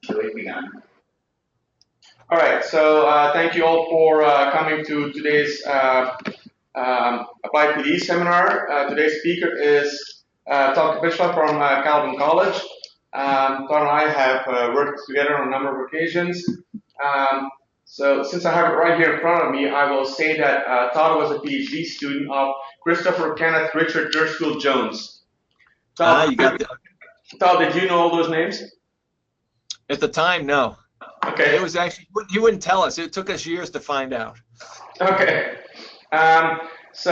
So we've begun. All right, so thank you all for coming to today's Applied PD seminar. Today's speaker is Todd Kapitula from Calvin College. Todd and I have worked together on a number of occasions. So since I have it right here in front of me, I will say that Todd was a PhD student of Christopher Kenneth Richard Durstfield Jones. Todd, Todd, did you know all those names? At the time, no. Okay. It was actually, he wouldn't tell us. It took us years to find out. Okay. Todd is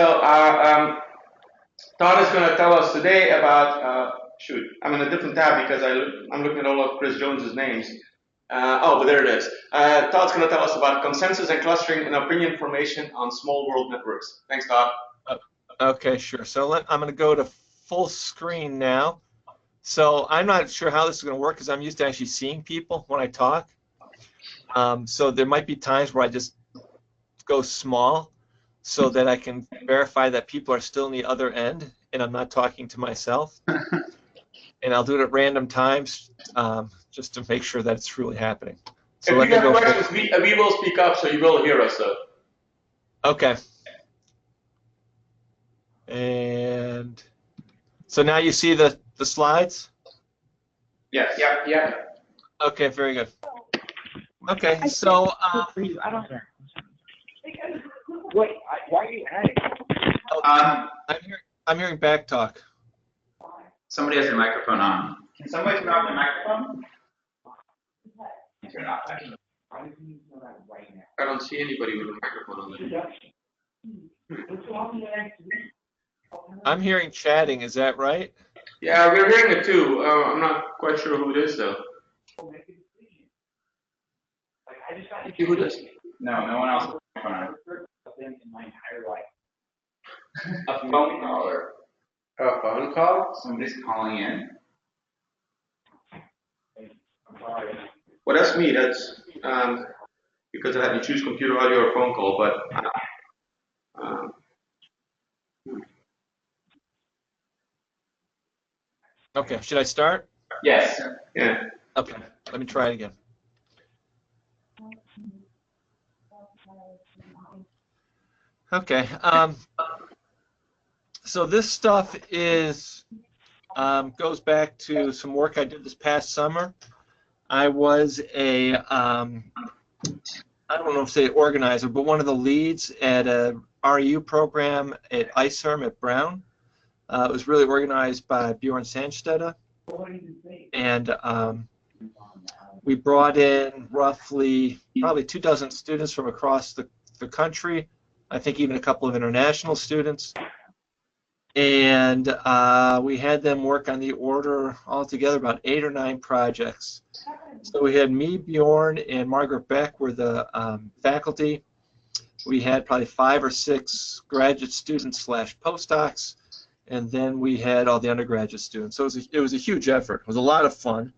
going to tell us today about, shoot, I'm in a different tab because I'm looking at all of Chris Jones's names. But there it is. Todd's going to tell us about consensus and clustering and opinion formation on small world networks. Thanks, Todd. Okay, sure. So I'm going to go to full screen now. So I'm not sure how this is going to work because I'm used to actually seeing people when I talk. So there might be times where I just go small so that I can verify that people are still on the other end and I'm not talking to myself. And I'll do it at random times just to make sure that it's truly happening. So if you have questions, we will speak up so you will hear us though. Okay. And so now you see the slides? Yes. Yeah. Okay, very good. Okay, so Wait, why are you adding? I'm hearing back talk. Somebody has their microphone on. Can somebody turn off their microphone? Turn it off. I don't see anybody with a microphone on there. I'm hearing chatting. Is that right? Yeah, we're hearing it too. I'm not quite sure who it is though. Who it is? No one else. A phone caller. A phone call? Somebody's calling in. Well, that's me. That's because I had to choose computer audio or phone call, but. Okay, should I start? Yes. Yeah. Okay, let me try it again. Okay, so this stuff is goes back to some work I did this past summer. I was a I don't know if say organizer, but one of the leads at a REU program at ICERM at Brown. It was really organized by Bjorn Sandstede, and we brought in probably 24 students from across the country. I think even a couple of international students, and we had them work on the order altogether about 8 or 9 projects. So we had me, Bjorn, and Margaret Beck were the faculty. We had probably 5 or 6 graduate students / postdocs, and then we had all the undergraduate students. So it was a huge effort. It was a lot of fun.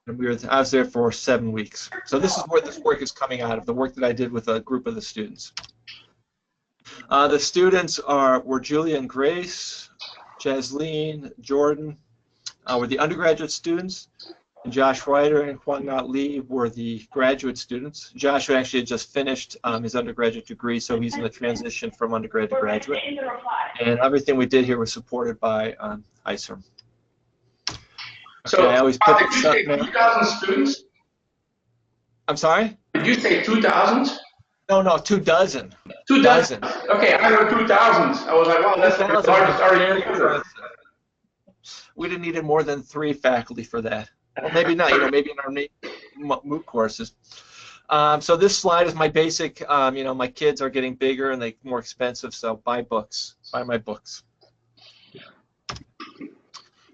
And I was there for 7 weeks. So this is where this work is coming out of, the work that I did with a group of the students. The students were Julia and Grace, Jasleen, Jordan were the undergraduate students, and Josh Ryder and Huang Nat Lee were the graduate students. Josh actually had just finished his undergraduate degree, so he's in the transition from undergrad to graduate. And everything we did here was supported by ICERM. So, okay, I always put did you say 2,000 students? I'm sorry? Did you say 2,000? No, 2 dozen. 2 dozen. Okay, I heard 2,000. I was like, wow, that's the largest REU ever. We didn't need more than 3 faculty for that. Well, maybe not, maybe in our MOOC courses. So this slide is my basic, my kids are getting bigger and they're more expensive, so buy books. Buy my books.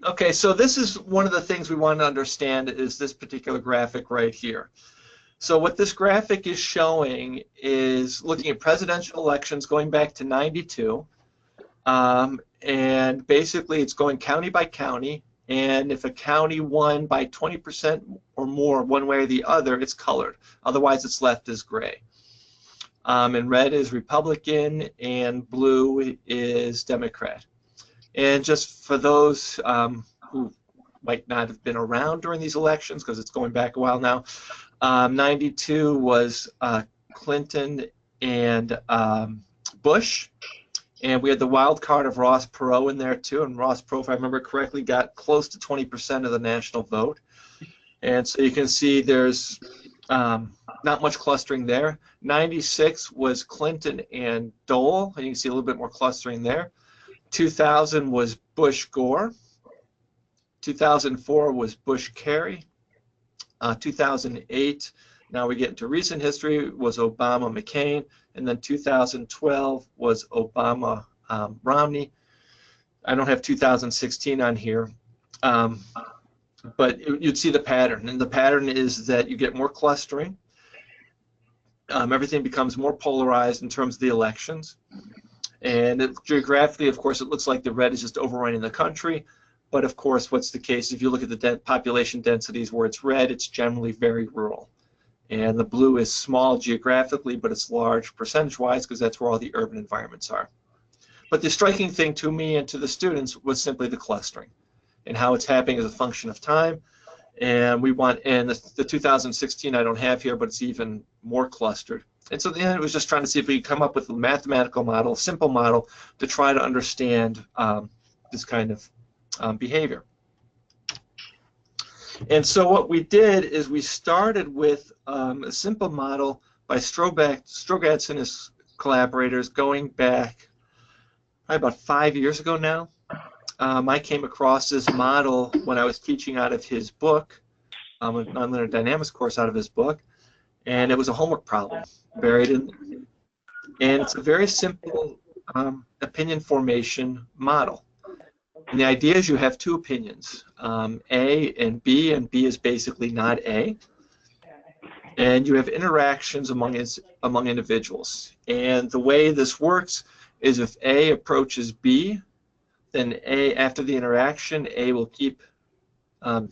Okay, so this is one of the things we want to understand is this particular graphic right here. So what this graphic is showing is looking at presidential elections going back to '92, and basically it's going county by county, and if a county won by 20% or more one way or the other, it's colored. Otherwise it's left as gray. And red is Republican, and blue is Democrat. And just for those who might not have been around during these elections because it's going back a while now. 92 was Clinton and Bush. And we had the wild card of Ross Perot in there too, and Ross Perot, if I remember correctly, got close to 20% of the national vote. And so you can see there's not much clustering there. 96 was Clinton and Dole, and you can see a little bit more clustering there. 2000 was Bush Gore. 2004 was Bush Kerry. 2008, now we get into recent history, was Obama McCain. And then 2012 was Obama Romney. I don't have 2016 on here, but you'd see the pattern. And the pattern is that you get more clustering. Everything becomes more polarized in terms of the elections. And geographically, of course, it looks like the red is just overrunning the country. But of course, what's the case? If you look at the population densities where it's red, it's generally very rural. And the blue is small geographically, but it's large percentage-wise because that's where all the urban environments are. But the striking thing to me and to the students was simply the clustering and how it's happening as a function of time. And we want, and the 2016 I don't have here, but it's even more clustered. And so then it was just trying to see if we could come up with a mathematical model, a simple model, to try to understand this kind of behavior. And so what we did is we started with a simple model by Strogatz and his collaborators going back probably about 5 years ago now. I came across this model when I was teaching out of his book, a nonlinear dynamics course out of his book, and it was a homework problem buried in there. And it's a very simple opinion formation model. And the idea is you have two opinions, A and B is basically not A. And you have interactions among individuals. And the way this works is if A approaches B, then A, after the interaction, A will keep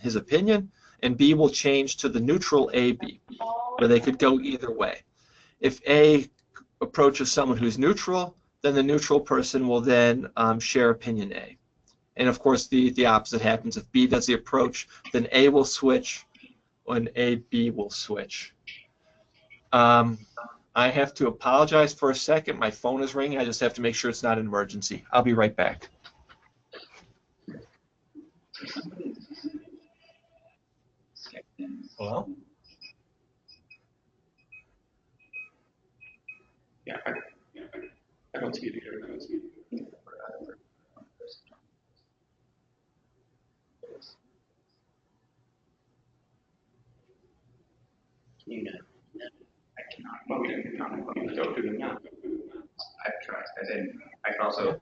his opinion, and B will change to the neutral AB, where they could go either way. If A approaches someone who's neutral, then the neutral person will then share opinion A. And of course, the opposite happens. If B does the approach, then A will switch, and AB will switch. I have to apologize for a second. My phone is ringing. I just have to make sure it's not an emergency. I'll be right back. Hello? Yeah, I don't see it here. You know, I cannot. Well, we can go to them now. I've tried. I didn't. I can also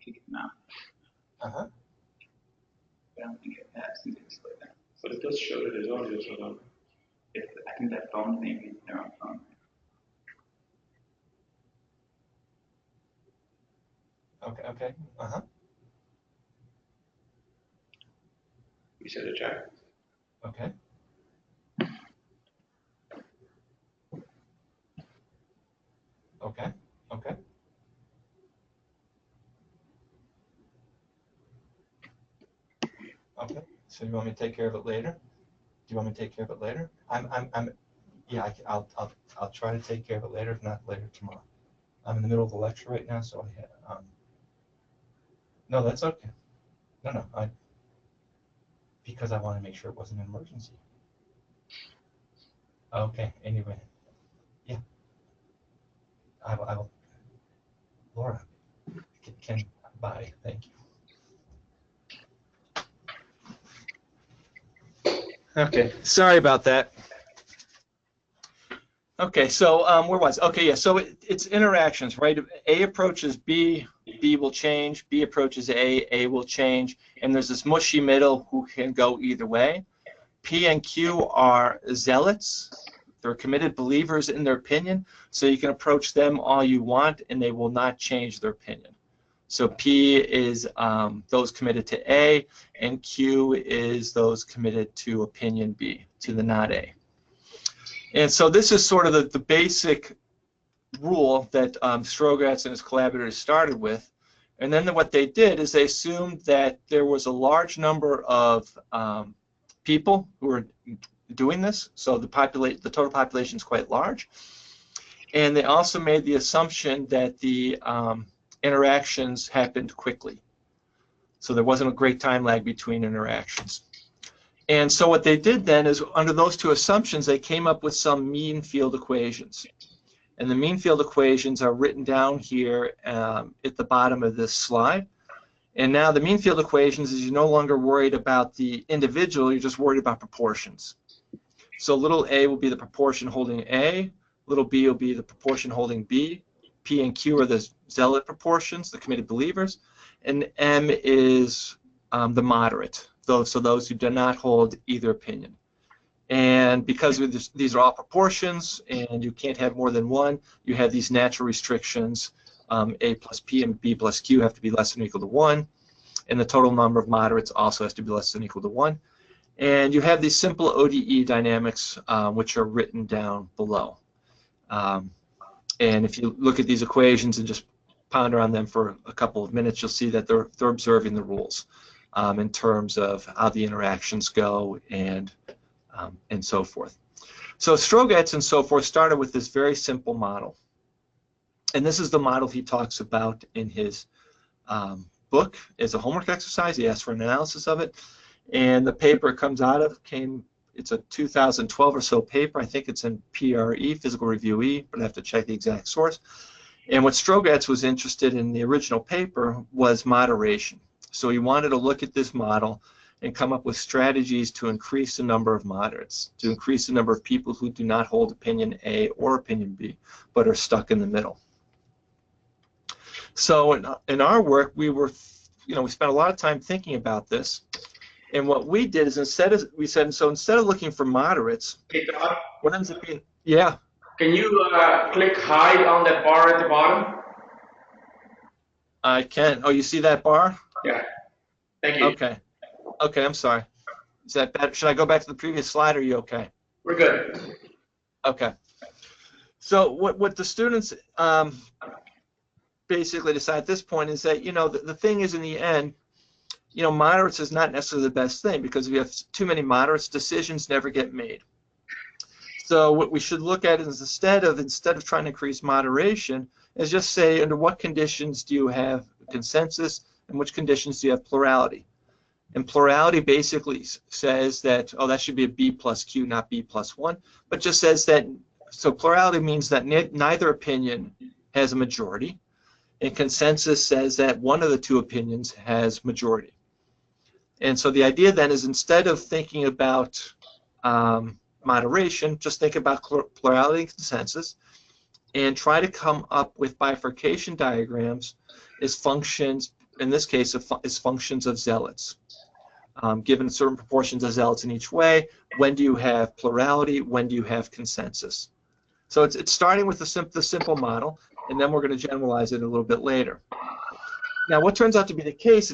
kick it now. Uh-huh. I don't think it has to display that. But it does show that there's audio, so I think that phone maybe they're on phone. Okay. Uh-huh. you said a check. Okay. Okay. So you want me to take care of it later? Do you want me to take care of it later? Yeah, I'll try to take care of it later, if not later tomorrow. I'm in the middle of the lecture right now, so no, that's okay. No, because I want to make sure it wasn't an emergency. Okay. Anyway, yeah. I will. Laura, bye. Thank you. Okay, sorry about that. Okay, so where was it? Okay, yeah, so it's interactions, right? If A approaches B, B will change. B approaches A will change. And there's this mushy middle who can go either way. P and Q are zealots. They're committed believers in their opinion, so you can approach them all you want, and they will not change their opinion. So P is those committed to A, and Q is those committed to opinion B, to the not A. And so this is sort of the basic rule that Strogatz and his collaborators started with, And then what they did is they assumed that there was a large number of people who were doing this, so the total population is quite large. And they also made the assumption that the interactions happened quickly. So there wasn't a great time lag between interactions. And so what they did then is, under those two assumptions, they came up with some mean field equations. And the mean field equations are written down here at the bottom of this slide. And now the mean field equations is you're no longer worried about the individual, you're just worried about proportions. So little a will be the proportion holding A, little b will be the proportion holding B, P and Q are the zealot proportions, the committed believers, and M is the moderate, so those who do not hold either opinion. And because these are all proportions and you can't have more than one, you have these natural restrictions. A plus P and B plus Q have to be less than or equal to 1, and the total number of moderates also has to be less than or equal to 1. And you have these simple ODE dynamics, which are written down below. And if you look at these equations and just ponder on them for a couple of minutes, you'll see that they're observing the rules in terms of how the interactions go and so forth. So Strogatz and so forth started with this very simple model. And this is the model he talks about in his book as a homework exercise. He asked for an analysis of it. And the paper it comes out of it's a 2012 or so paper. I think it's in PRE, Physical Review E, but I have to check the exact source. And what Strogatz was interested in the original paper was moderation. So he wanted to look at this model and come up with strategies to increase the number of moderates, to increase the number of people who do not hold opinion A or opinion B, but are stuck in the middle. So in our work, we spent a lot of time thinking about this. And what we did is instead of looking for moderates, Hey, Todd, what ends up being, yeah. can you click hide on that bar at the bottom? I can. Oh, you see that bar? Yeah. Thank you. Okay. Okay, I'm sorry. Is that better? Should I go back to the previous slide, or are you okay? We're good. Okay. So what the students basically decide at this point is that, the thing is, in the end, moderates is not necessarily the best thing, because if you have too many moderates, decisions never get made. So what we should look at is instead of trying to increase moderation, is just say, under what conditions do you have consensus and which conditions do you have plurality? And plurality basically says that, oh, that should be a B plus Q, not B plus 1, but just says that, so plurality means that neither opinion has a majority, and consensus says that one of the two opinions has majority. And so the idea then is, instead of thinking about moderation, just think about plurality and consensus, and try to come up with bifurcation diagrams as functions, in this case, as functions of zealots. Given certain proportions of zealots in each way, when do you have plurality, when do you have consensus? So it's starting with the simple model, and then we're going to generalize it a little bit later. Now, what turns out to be the case,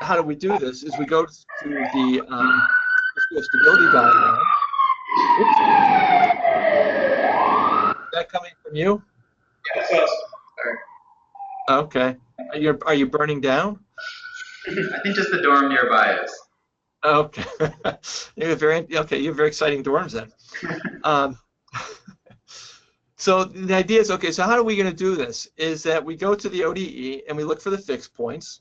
how do we do this, is we go to the stability diagram. Oops. Is that coming from you? Yes, yes. Sorry. Okay. Are you burning down? I think just the dorm nearby is. Okay. You have very exciting dorms then. So the idea is, okay, so how are we going to do this? Is that we go to the ODE and we look for the fixed points.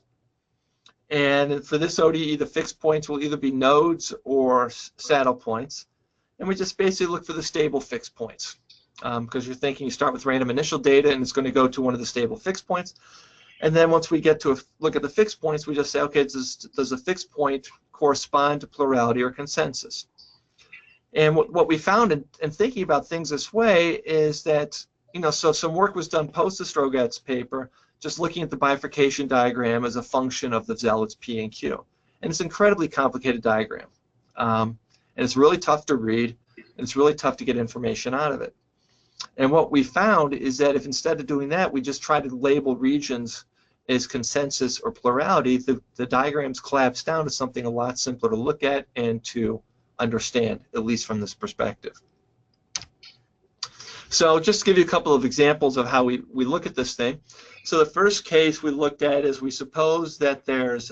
And for this ODE, the fixed points will either be nodes or saddle points. And we just basically look for the stable fixed points. Because you're thinking you start with random initial data and it's going to go to one of the stable fixed points. And then once we get to look at the fixed points, we just say, okay, does a fixed point correspond to plurality or consensus? And what we found in thinking about things this way is that, so some work was done post the Strogatz paper, just looking at the bifurcation diagram as a function of the zealots P and Q. And it's an incredibly complicated diagram. And it's really tough to read, and it's really tough to get information out of it. And what we found is that if instead of doing that, we just try to label regions as consensus or plurality, the diagrams collapse down to something a lot simpler to look at and to understand, at least from this perspective. So just to give you a couple of examples of how we look at this thing. So the first case we looked at is we suppose that there's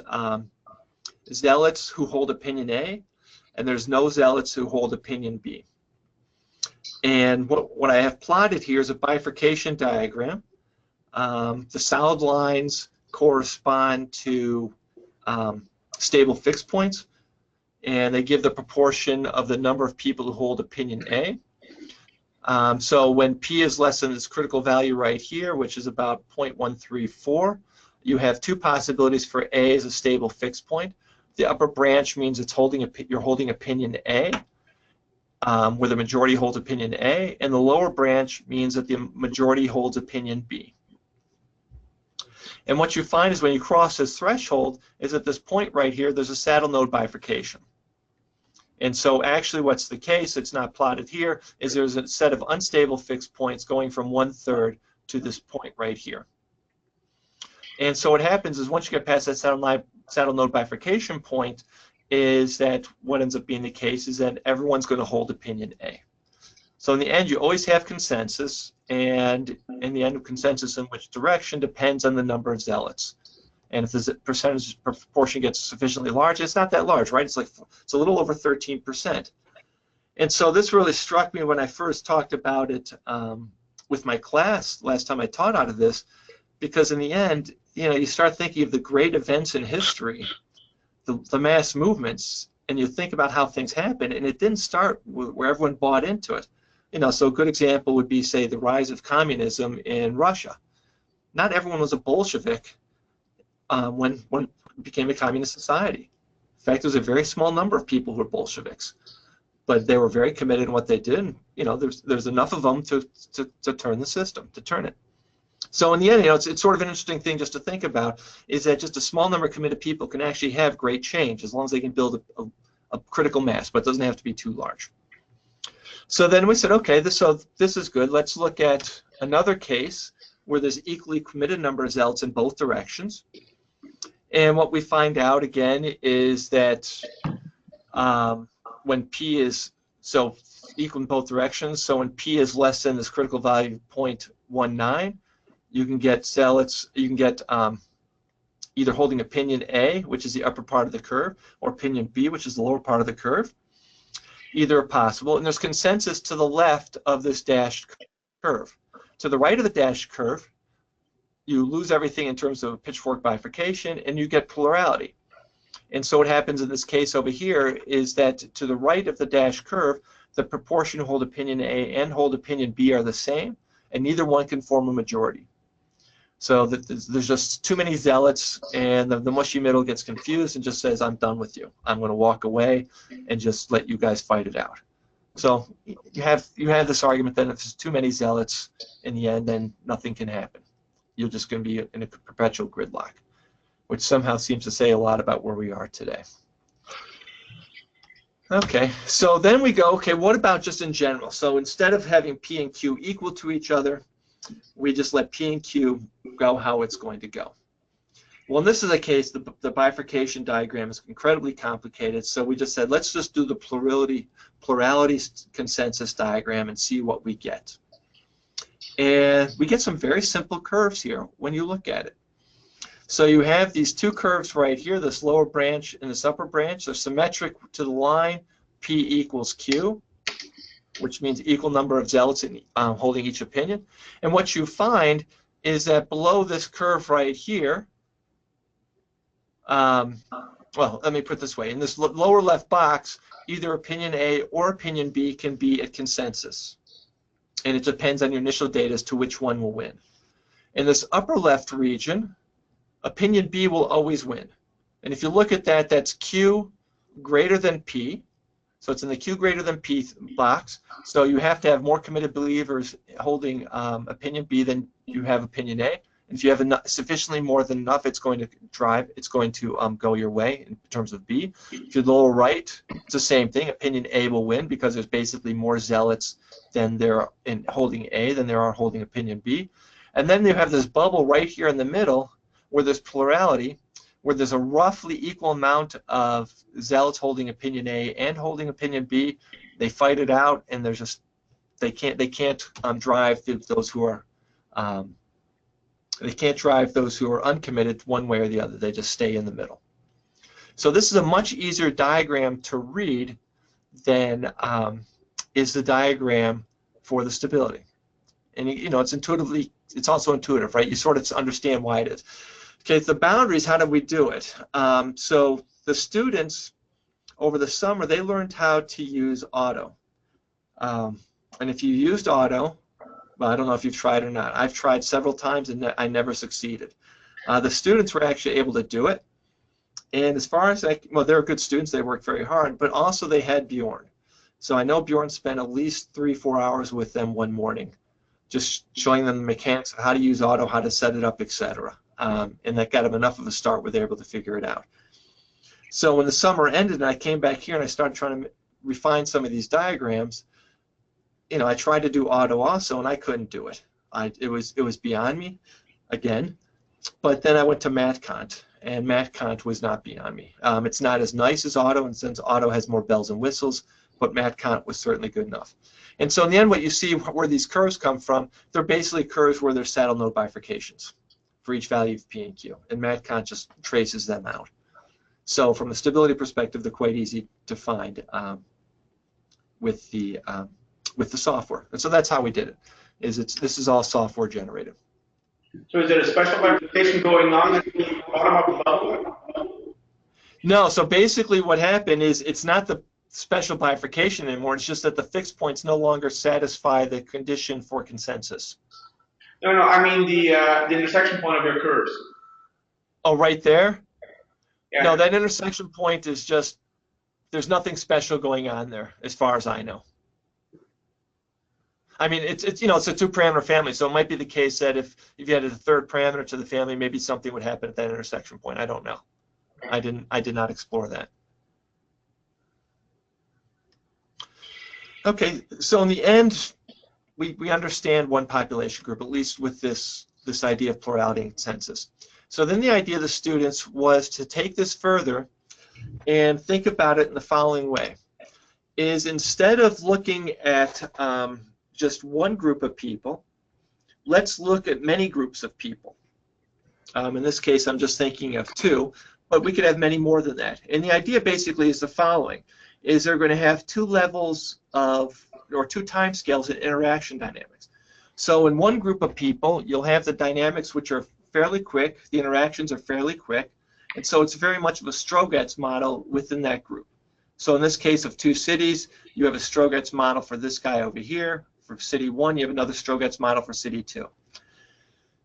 zealots who hold opinion A, and there's no zealots who hold opinion B. And what I have plotted here is a bifurcation diagram. The solid lines correspond to stable fixed points, and they give the proportion of the number of people who hold opinion A. So when P is less than this critical value right here, which is about 0.134, you have two possibilities for A as a stable fixed point. The upper branch means you're holding opinion A, where the majority holds opinion A, and the lower branch means that the majority holds opinion B. And what you find is when you cross this threshold is at this point right here, there's a saddle node bifurcation. And so actually what's the case, it's not plotted here, is there's a set of unstable fixed points going from 1/3 to this point right here. And so what happens is once you get past that saddle node bifurcation point, is that what ends up being the case is that everyone's going to hold opinion A. So in the end, you always have consensus, and in the end of consensus in which direction depends on the number of zealots. And if the percentage proportion gets sufficiently large, it's not that large, right? It's a little over 13%. And so this really struck me when I first talked about it with my class last time I taught out of this, because in the end, you start thinking of the great events in history, the mass movements, and you think about how things happen, and it didn't start where everyone bought into it. So a good example would be, say, the rise of communism in Russia. Not everyone was a Bolshevik when it became a communist society. In fact, there was a very small number of people who were Bolsheviks, but they were very committed in what they did. And, there's enough of them to turn the system, to turn it. So in the end, it's sort of an interesting thing just to think about, is that just a small number of committed people can actually have great change as long as they can build a critical mass, but it doesn't have to be too large. So then we said, okay, this is good. Let's look at another case where there's equally committed number of zealots in both directions. And what we find out again is that when P is equal in both directions, so when P is less than this critical value 0.19, you can get zealots, either holding opinion A, which is the upper part of the curve, or opinion B, which is the lower part of the curve. Either are possible, and there's consensus to the left of this dashed curve. To the right of the dashed curve, you lose everything in terms of a pitchfork bifurcation, and you get plurality. And so what happens in this case over here is that to the right of the dashed curve, the proportion who hold opinion A and hold opinion B are the same, and neither one can form a majority. So there's just too many zealots, and the mushy middle gets confused and just says, I'm done with you. I'm going to walk away and just let you guys fight it out. So you have this argument that if there's too many zealots in the end, then nothing can happen. You're just going to be in a perpetual gridlock, which somehow seems to say a lot about where we are today. Okay, so then we go, okay, what about just in general? So instead of having P and Q equal to each other, we just let P and Q go how it's going to go. Well, in this is a case, the bifurcation diagram is incredibly complicated, so we just said, let's just do the plurality consensus diagram and see what we get. And we get some very simple curves here when you look at it. So you have these two curves right here, this lower branch and this upper branch. They're symmetric to the line P equals Q, which means equal number of zealots holding each opinion. And what you find is that below this curve right here, well, let me put it this way. In this lower left box, either opinion A or opinion B can be at consensus. And it depends on your initial data as to which one will win. In this upper left region, opinion B will always win. And if you look at that, that's Q greater than P. So it's in the Q greater than P box. So you have to have more committed believers holding opinion B than you have opinion A. And if you have sufficiently more than enough, it's going to go your way in terms of B. If you're lower right, it's the same thing. Opinion A will win because there's basically more zealots than there are in holding A than there are holding opinion B. And then you have this bubble right here in the middle where there's plurality, where there's a roughly equal amount of zealots holding opinion A and holding opinion B. They fight it out, and there's just they can't drive those who are they can't drive those who are uncommitted one way or the other. They just stay in the middle. So this is a much easier diagram to read than is the diagram for the stability. And you know, it's also intuitive, right? You sort of understand why it is. Okay, the boundaries, how did we do it? So the students over the summer, they learned how to use auto. And if you used auto, well, I don't know if you've tried or not. I've tried several times and I never succeeded. The students were actually able to do it. And as far as well, they were good students, they worked very hard, but also they had Bjorn. So I know Bjorn spent at least 3-4 hours with them one morning, just showing them the mechanics of how to use auto, how to set it up, etc. And that got them enough of a start where they were able to figure it out. So when the summer ended and I came back here and I started trying to refine some of these diagrams, you know, I tried to do auto also and I couldn't do it. It was beyond me, again. But then I went to MatCont, and MatCont was not beyond me. It's not as nice as auto, and since auto has more bells and whistles, but MatCont was certainly good enough. And so in the end, what you see where these curves come from, they're basically curves where there's saddle node bifurcations for each value of P and Q, and MatCont just traces them out. So from a stability perspective, they're quite easy to find with the software. And so that's how we did it. This is all software generated. So is there a special bifurcation going on at the bottom of the bubble? No, so basically what happened is it's not the special bifurcation anymore, it's just that the fixed points no longer satisfy the condition for consensus. No, I mean the intersection point of your curves. Oh, right there? Yeah. No, that intersection point is just, there's nothing special going on there as far as I know. I mean, it's you know, it's a 2-parameter family, so it might be the case that if you added a 3rd parameter to the family, maybe something would happen at that intersection point. I don't know. I did not explore that. Okay, so in the end, we understand one population group, at least with this idea of plurality and consensus. So then the idea of the students was to take this further and think about it in the following way: is instead of looking at just one group of people, let's look at many groups of people. In this case, I'm just thinking of 2, but we could have many more than that. And the idea basically is the following: is they're going to have 2 levels of, or 2 time scales in interaction dynamics. So in one group of people, you'll have the dynamics which are fairly quick, the interactions are fairly quick, and so it's very much of a Strogatz model within that group. So in this case of 2 cities, you have a Strogatz model for this guy over here. For city 1, you have another Strogatz model for city 2.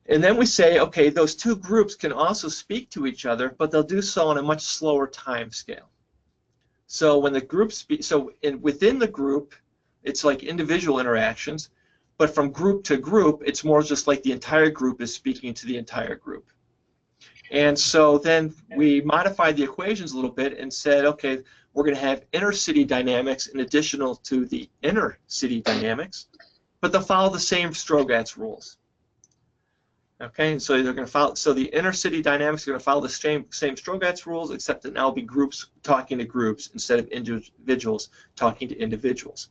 And then we say, okay, those 2 groups can also speak to each other, but they'll do so on a much slower time scale. So when the groups speak, so within the group, it's like individual interactions, but from group to group, it's more just like the entire group is speaking to the entire group. And so then we modified the equations a little bit and said, okay, we're going to have inter-city dynamics in addition to the inner-city dynamics, but they'll follow the same Strogatz rules. Okay, so they're going to follow. So the inner-city dynamics are going to follow the same Strogatz rules, except that now it'll be groups talking to groups instead of individuals talking to individuals.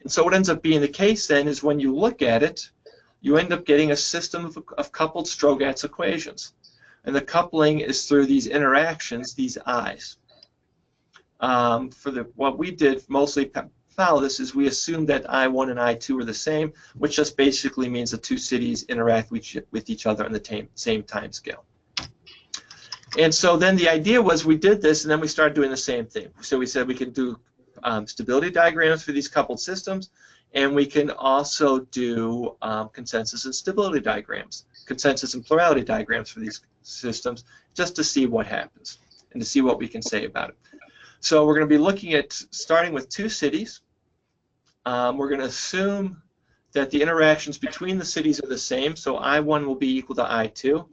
And so what ends up being the case then is when you look at it, you end up getting a system of coupled Strogatz equations, and the coupling is through these interactions, these I's. What we did mostly follow this is we assumed that I1 and I2 are the same, which just basically means the 2 cities interact with each other on the same time scale. And so then the idea was we did this, and then we started doing the same thing. So we said we can do stability diagrams for these coupled systems, and we can also do consensus and stability diagrams, consensus and plurality diagrams for these systems, just to see what happens and to see what we can say about it. So we're going to be looking at starting with 2 cities. We're going to assume that the interactions between the cities are the same, so I1 will be equal to I2.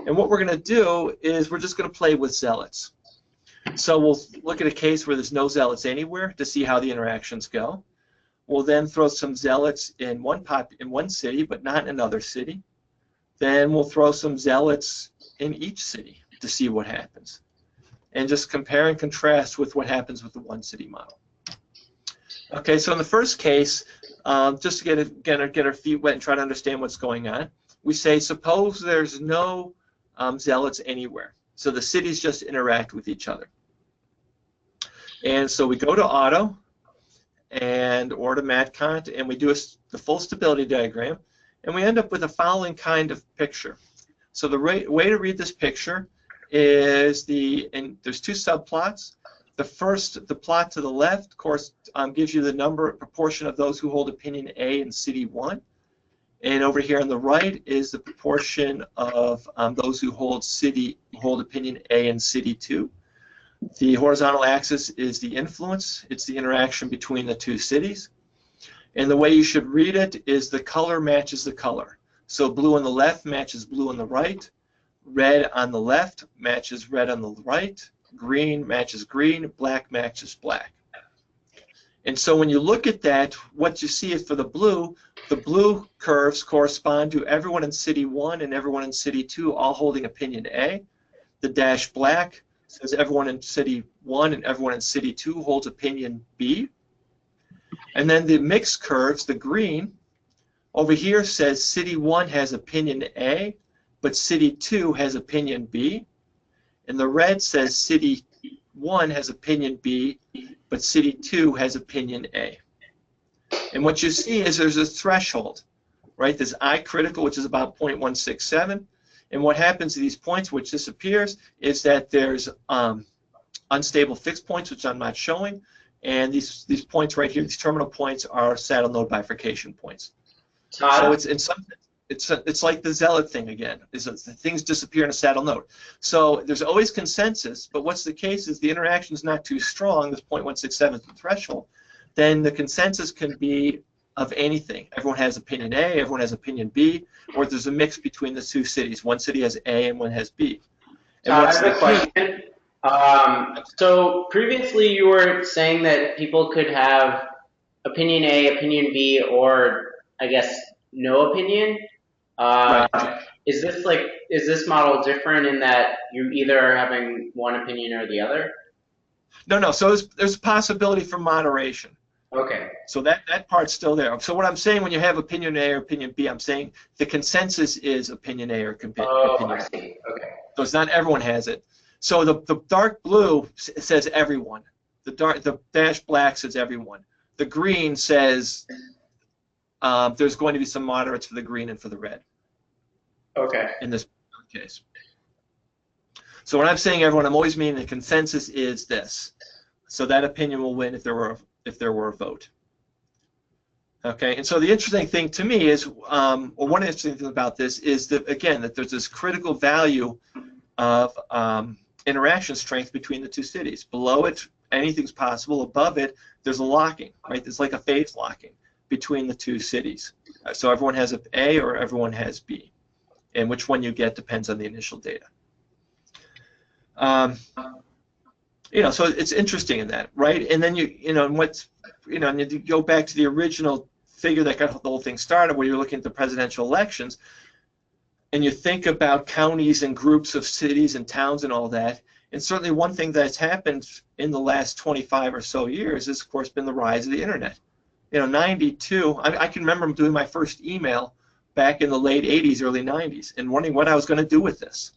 And what we're going to do is we're just going to play with zealots. So we'll look at a case where there's no zealots anywhere to see how the interactions go. We'll then throw some zealots in one city, but not in another city. Then we'll throw some zealots in each city to see what happens, and just compare and contrast with what happens with the 1 city model. Okay, so in the first case, just to get our feet wet and try to understand what's going on. We say, suppose there's no zealots anywhere. So the cities just interact with each other. And so we go to auto or to MatCont, and we do the full stability diagram, and we end up with the following kind of picture. So the way to read this picture is there's two subplots. The plot to the left, of course, gives you the proportion of those who hold opinion A in city 1. And over here on the right is the proportion of those who hold opinion A in city 2. The horizontal axis is the influence. It's the interaction between the two cities. And the way you should read it is the color matches the color. So blue on the left matches blue on the right. Red on the left matches red on the right. Green matches green. Black matches black. And so when you look at that, what you see is for the blue curves correspond to everyone in city 1 and everyone in city 2 all holding opinion A. The dash black says everyone in city 1 and everyone in city 2 holds opinion B. And then the mixed curves, the green, over here says city 1 has opinion A, but city 2 has opinion B. And the red says city 1 has opinion B, but city 2 has opinion A. And what you see is there's a threshold, right? There's I critical, which is about 0.167. And what happens to these points, which disappears, is that there's unstable fixed points, which I'm not showing. And these points right here, these terminal points, are saddle node bifurcation points. Todd? So it's in some it's like the zealot thing again. Things disappear in a saddle node. So there's always consensus, but what's the case is the interaction is not too strong. This 0.167 is the threshold. Then the consensus can be of anything. Everyone has opinion A, everyone has opinion B, or there's a mix between the two cities. One city has A and one has B. And Todd, I have a question. So previously you were saying that people could have opinion A, opinion B, or I guess no opinion. Right. Is this model different in that you either are having one opinion or the other? No. So there's a possibility for moderation. Okay. So that part's still there. So what I'm saying when you have opinion A or opinion B, I'm saying the consensus is opinion A or opinion B. I see. Okay. So it's not everyone has it. So the dark blue says everyone. The dash black says everyone. The green says there's going to be some moderates for the green and for the red. Okay. In this case. So when I'm saying everyone, I'm always meaning the consensus is this. So that opinion will win if there were a vote. Okay, and so the interesting thing to me is, or one interesting thing about this is that, again, that there's this critical value of interaction strength between the two cities. Below it, anything's possible. Above it, there's a locking, right? There's like a phase locking between the two cities. So everyone has A or everyone has B. And which one you get depends on the initial data. So it's interesting in that, right? And then and you go back to the original figure that got the whole thing started, where you're looking at the presidential elections, and you think about counties and groups of cities and towns and all that. And certainly one thing that's happened in the last 25 or so years has, of course, been the rise of the internet. 92, I can remember doing my first email back in the late 80s, early 90s, and wondering what I was going to do with this.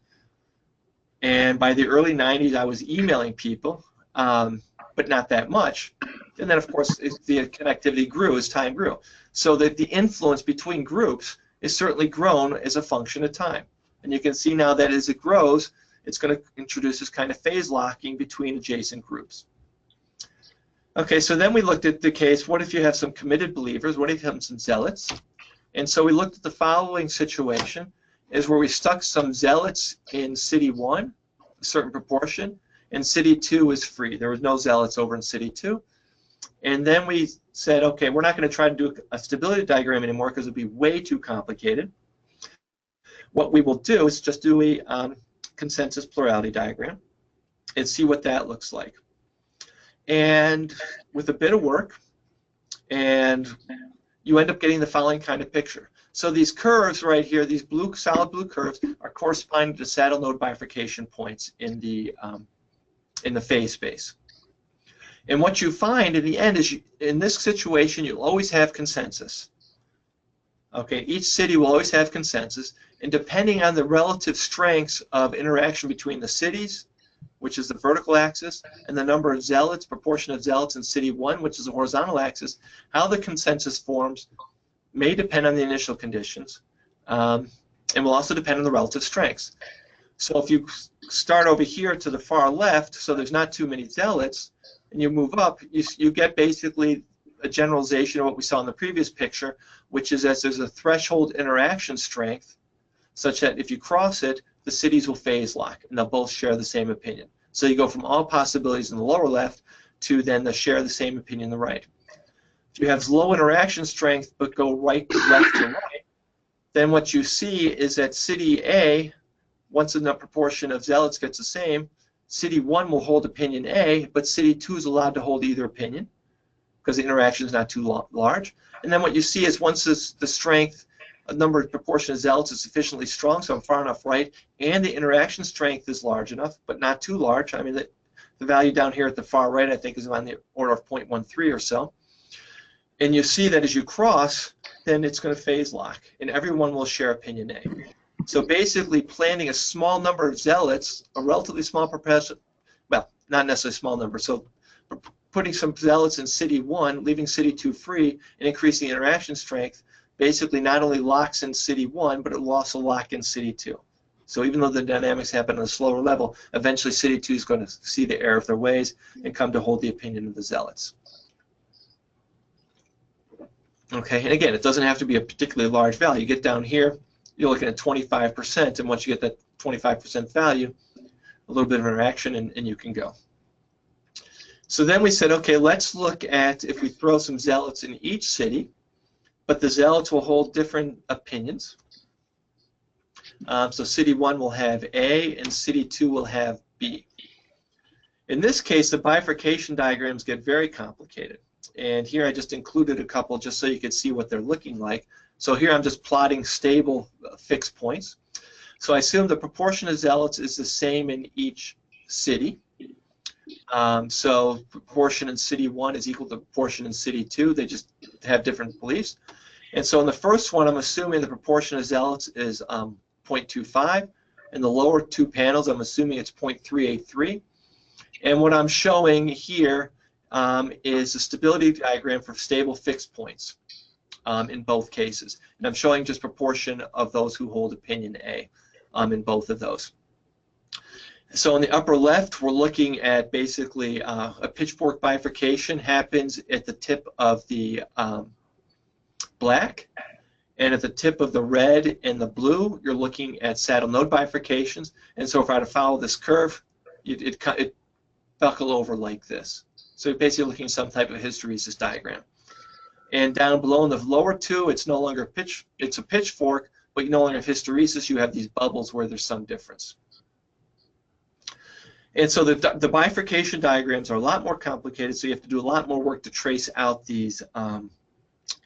And by the early 90s, I was emailing people, but not that much. And then, of course, the connectivity grew as time grew. So that the influence between groups is certainly grown as a function of time. And you can see now that as it grows, it's going to introduce this kind of phase locking between adjacent groups. Okay, so then we looked at the case, what if you have some committed believers? What if you have some zealots? And so we looked at the following situation, is where we stuck some zealots in City 1, a certain proportion, and City 2 is free. There was no zealots over in City 2. And then we said, okay, we're not going to try to do a stability diagram anymore because it would be way too complicated. What we will do is just do a consensus plurality diagram and see what that looks like. And with a bit of work, and you end up getting the following kind of picture. So these curves right here, these solid blue curves, are corresponding to saddle node bifurcation points in the phase space. And what you find in the end is, in this situation, you'll always have consensus. Okay, each city will always have consensus, and depending on the relative strengths of interaction between the cities, which is the vertical axis, and the number of zealots, proportion of zealots in city 1, which is the horizontal axis, how the consensus forms may depend on the initial conditions, and will also depend on the relative strengths. So if you start over here to the far left, so there's not too many zealots, and you move up, you get basically a generalization of what we saw in the previous picture, which is that there's a threshold interaction strength such that if you cross it, the cities will phase lock, and they'll both share the same opinion. So you go from all possibilities in the lower left to then the share the same opinion in the right. If you have low interaction strength but go left to right, then what you see is that city A, once enough proportion of zealots gets the same, city 1 will hold opinion A, but city 2 is allowed to hold either opinion because the interaction is not too large. And then what you see is once the strength, a number of proportion of zealots is sufficiently strong, so I'm far enough right, and the interaction strength is large enough, but not too large. I mean, the value down here at the far right, I think, is on the order of 0.13 or so. And you see that as you cross, then it's going to phase lock, and everyone will share opinion A. So basically, planting a small number of zealots, a relatively small proportion, well, not necessarily a small number, so putting some zealots in city 1, leaving city 2 free, and increasing interaction strength, basically not only locks in city 1, but it will also lock in city 2. So even though the dynamics happen on a slower level, eventually city 2 is going to see the error of their ways and come to hold the opinion of the zealots. Okay, and again, it doesn't have to be a particularly large value. You get down here, you're looking at 25%, and once you get that 25% value, a little bit of interaction, and you can go. So then we said, okay, let's look at if we throw some zealots in each city, but the zealots will hold different opinions. So city 1 will have A, and city 2 will have B. In this case, the bifurcation diagrams get very complicated. And here I just included a couple just so you could see what they're looking like. So here I'm just plotting stable fixed points. So I assume the proportion of zealots is the same in each city. So proportion in city 1 is equal to proportion in city 2. They just have different beliefs. And so in the first one, I'm assuming the proportion of zealots is 0.25. In the lower two panels, I'm assuming it's 0.383. And what I'm showing here is a stability diagram for stable fixed points in both cases. And I'm showing just proportion of those who hold opinion A in both of those. So in the upper left, we're looking at basically a pitchfork bifurcation happens at the tip of the black, and at the tip of the red and the blue, you're looking at saddle node bifurcations. And so if I were to follow this curve, it buckle over like this. So you're basically looking at some type of hysteresis diagram. And down below in the lower two, it's no longer it's a pitchfork, but you no longer have hysteresis. You have these bubbles where there's some difference. And so the bifurcation diagrams are a lot more complicated, so you have to do a lot more work to trace out these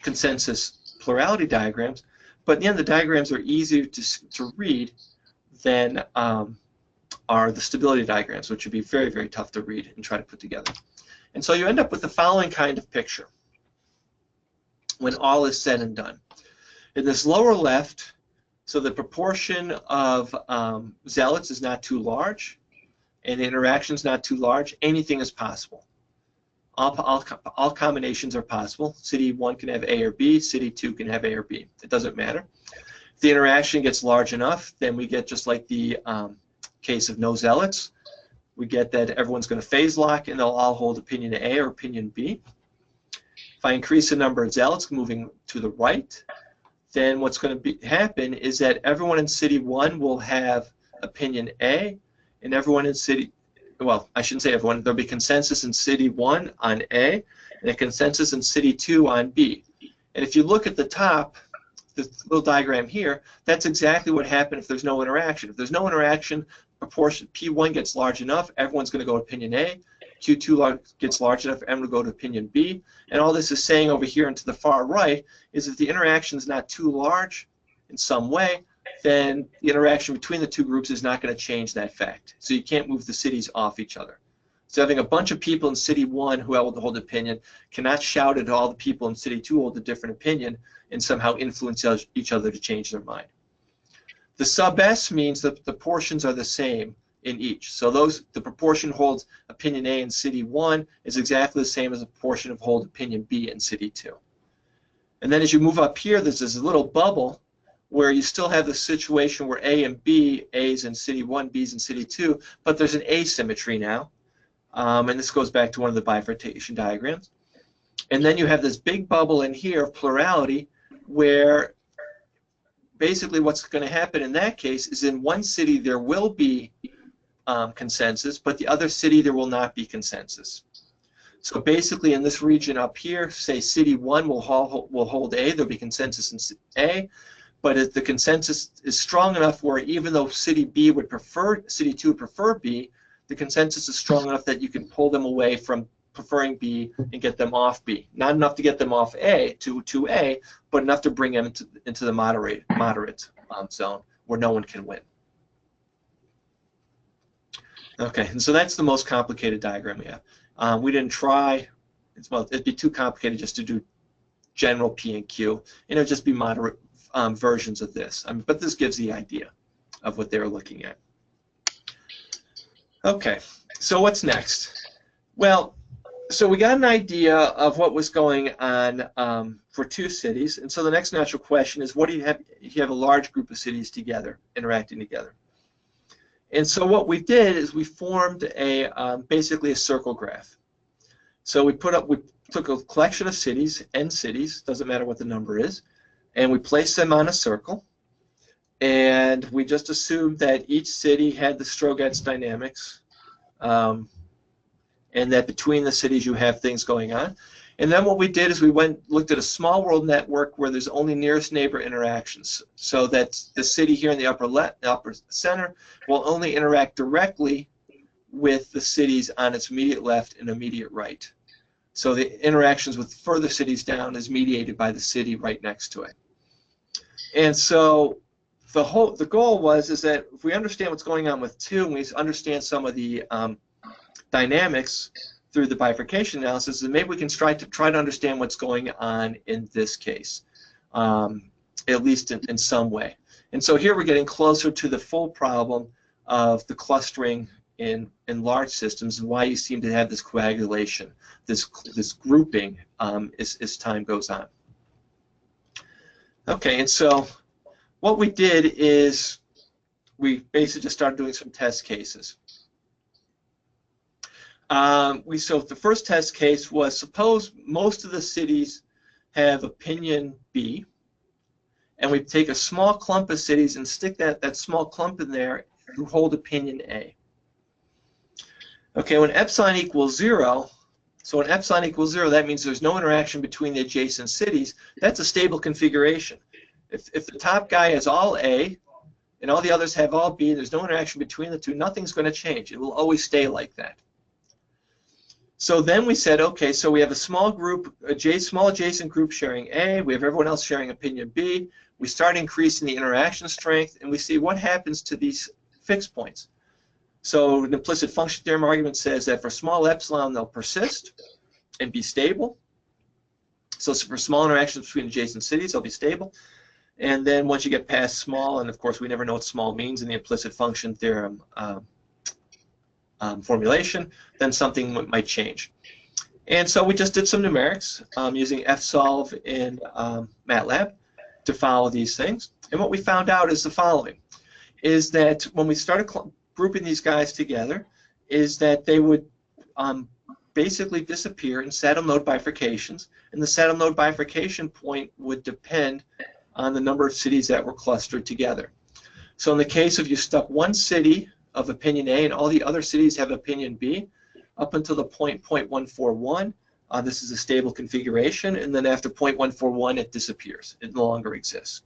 consensus plurality diagrams. But in the end, the diagrams are easier to read than are the stability diagrams, which would be very, very tough to read and try to put together. And so you end up with the following kind of picture when all is said and done. In this lower left, so the proportion of zealots is not too large, and the interaction is not too large. Anything is possible. All combinations are possible. City 1 can have A or B. City 2 can have A or B. It doesn't matter. If the interaction gets large enough, then we get just like the case of no zealots. We get that everyone's going to phase lock, and they'll all hold opinion A or opinion B. If I increase the number of zealots moving to the right, then what's going to happen is that everyone in City 1 will have opinion A, and everyone in City, well, I shouldn't say everyone, there'll be consensus in City 1 on A, and a consensus in City 2 on B. And if you look at the top, this little diagram here, that's exactly what happened if there's no interaction. If there's no interaction, proportion P1 gets large enough, everyone's going to go to opinion A. Q2 gets large enough, everyone will go to opinion B. And all this is saying over here and to the far right is if the interaction is not too large in some way, then the interaction between the two groups is not going to change that fact. So you can't move the cities off each other. So having a bunch of people in city 1 who hold opinion cannot shout at all the people in city 2 who hold a different opinion and somehow influence each other to change their mind. The sub S means that the portions are the same in each. So the proportion holds opinion A in city 1 is exactly the same as the proportion of hold opinion B in city 2. And then as you move up here, there's this little bubble where you still have the situation where A and B, A's in city 1, B's in city 2, but there's an asymmetry now. And this goes back to one of the bifurcation diagrams. And then you have this big bubble in here of plurality where basically what's going to happen in that case is in one city there will be consensus, but the other city there will not be consensus. So basically in this region up here, say city 1 will hold A, there'll be consensus in A, but if the consensus is strong enough where even though city 2 would prefer B, the consensus is strong enough that you can pull them away from preferring B and get them off B. Not enough to get them off A to A, but enough to bring them into the moderate zone where no one can win. Okay, and so that's the most complicated diagram we have. We didn't try, it'd be too complicated just to do general P and Q, and it would just be moderate versions of this. But this gives the idea of what they were looking at. Okay, so what's next? Well, so we got an idea of what was going on for 2 cities, and so the next natural question is, what do you have if you have a large group of cities together, interacting together? And so what we did is we formed basically a circle graph. So we took a collection of cities, n cities, doesn't matter what the number is, and we placed them on a circle, and we just assumed that each city had the Strogatz dynamics, and that between the cities you have things going on. And then what we did is we looked at a small world network where there's only nearest neighbor interactions, so that the city here in the upper center will only interact directly with the cities on its immediate left and immediate right. So the interactions with further cities down is mediated by the city right next to it. And so the goal is that if we understand what's going on with 2 and we understand some of the dynamics through the bifurcation analysis, then maybe we can try to understand what's going on in this case, at least in some way. And so here we're getting closer to the full problem of the clustering in large systems and why you seem to have this coagulation, this grouping as time goes on. Okay, and so what we did is we basically just started doing some test cases. So the first test case was, suppose most of the cities have opinion B, and we take a small clump of cities and stick that small clump in there who hold opinion A. Okay, when epsilon equals 0, so when epsilon equals 0, that means there's no interaction between the adjacent cities. That's a stable configuration. If the top guy has all A and all the others have all B, there's no interaction between the two, nothing's going to change. It will always stay like that. So then we said, okay, so we have a small group, small adjacent group sharing A, we have everyone else sharing opinion B, we start increasing the interaction strength, and we see what happens to these fixed points. So an implicit function theorem argument says that for small epsilon, they'll persist and be stable. So for small interactions between adjacent cities, they'll be stable. And then once you get past small, and of course we never know what small means in the implicit function theorem formulation, then something might change. And so we just did some numerics using fsolve in MATLAB to follow these things. And what we found out is the following, is that when we started grouping these guys together, is that they would basically disappear in saddle node bifurcations, and the saddle node bifurcation point would depend on the number of cities that were clustered together. So in the case of you stuck one city of opinion A and all the other cities have opinion B, up until the point 0.141, this is a stable configuration, and then after 0.141 it disappears. It no longer exists.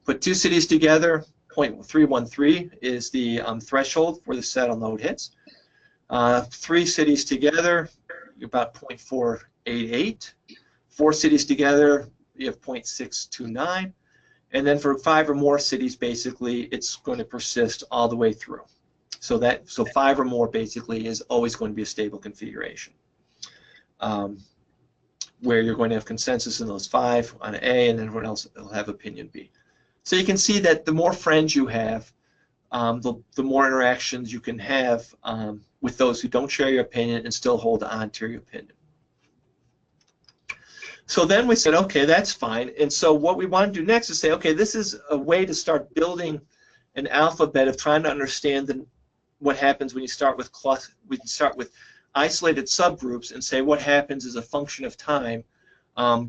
Put 2 cities together, 0.313 is the threshold where the saddle node hits. 3 cities together, about 0.488. 4 cities together, you have 0.629. And then for 5 or more cities, basically, it's going to persist all the way through. So 5 or more basically is always going to be a stable configuration, where you're going to have consensus in those 5 on A, and then everyone else will have opinion B. So you can see that the more friends you have, the more interactions you can have with those who don't share your opinion and still hold on to your opinion. So then we said, okay, that's fine. And so what we want to do next is say, okay, this is a way to start building an alphabet of trying to understand what happens when you start with isolated subgroups and say what happens as a function of time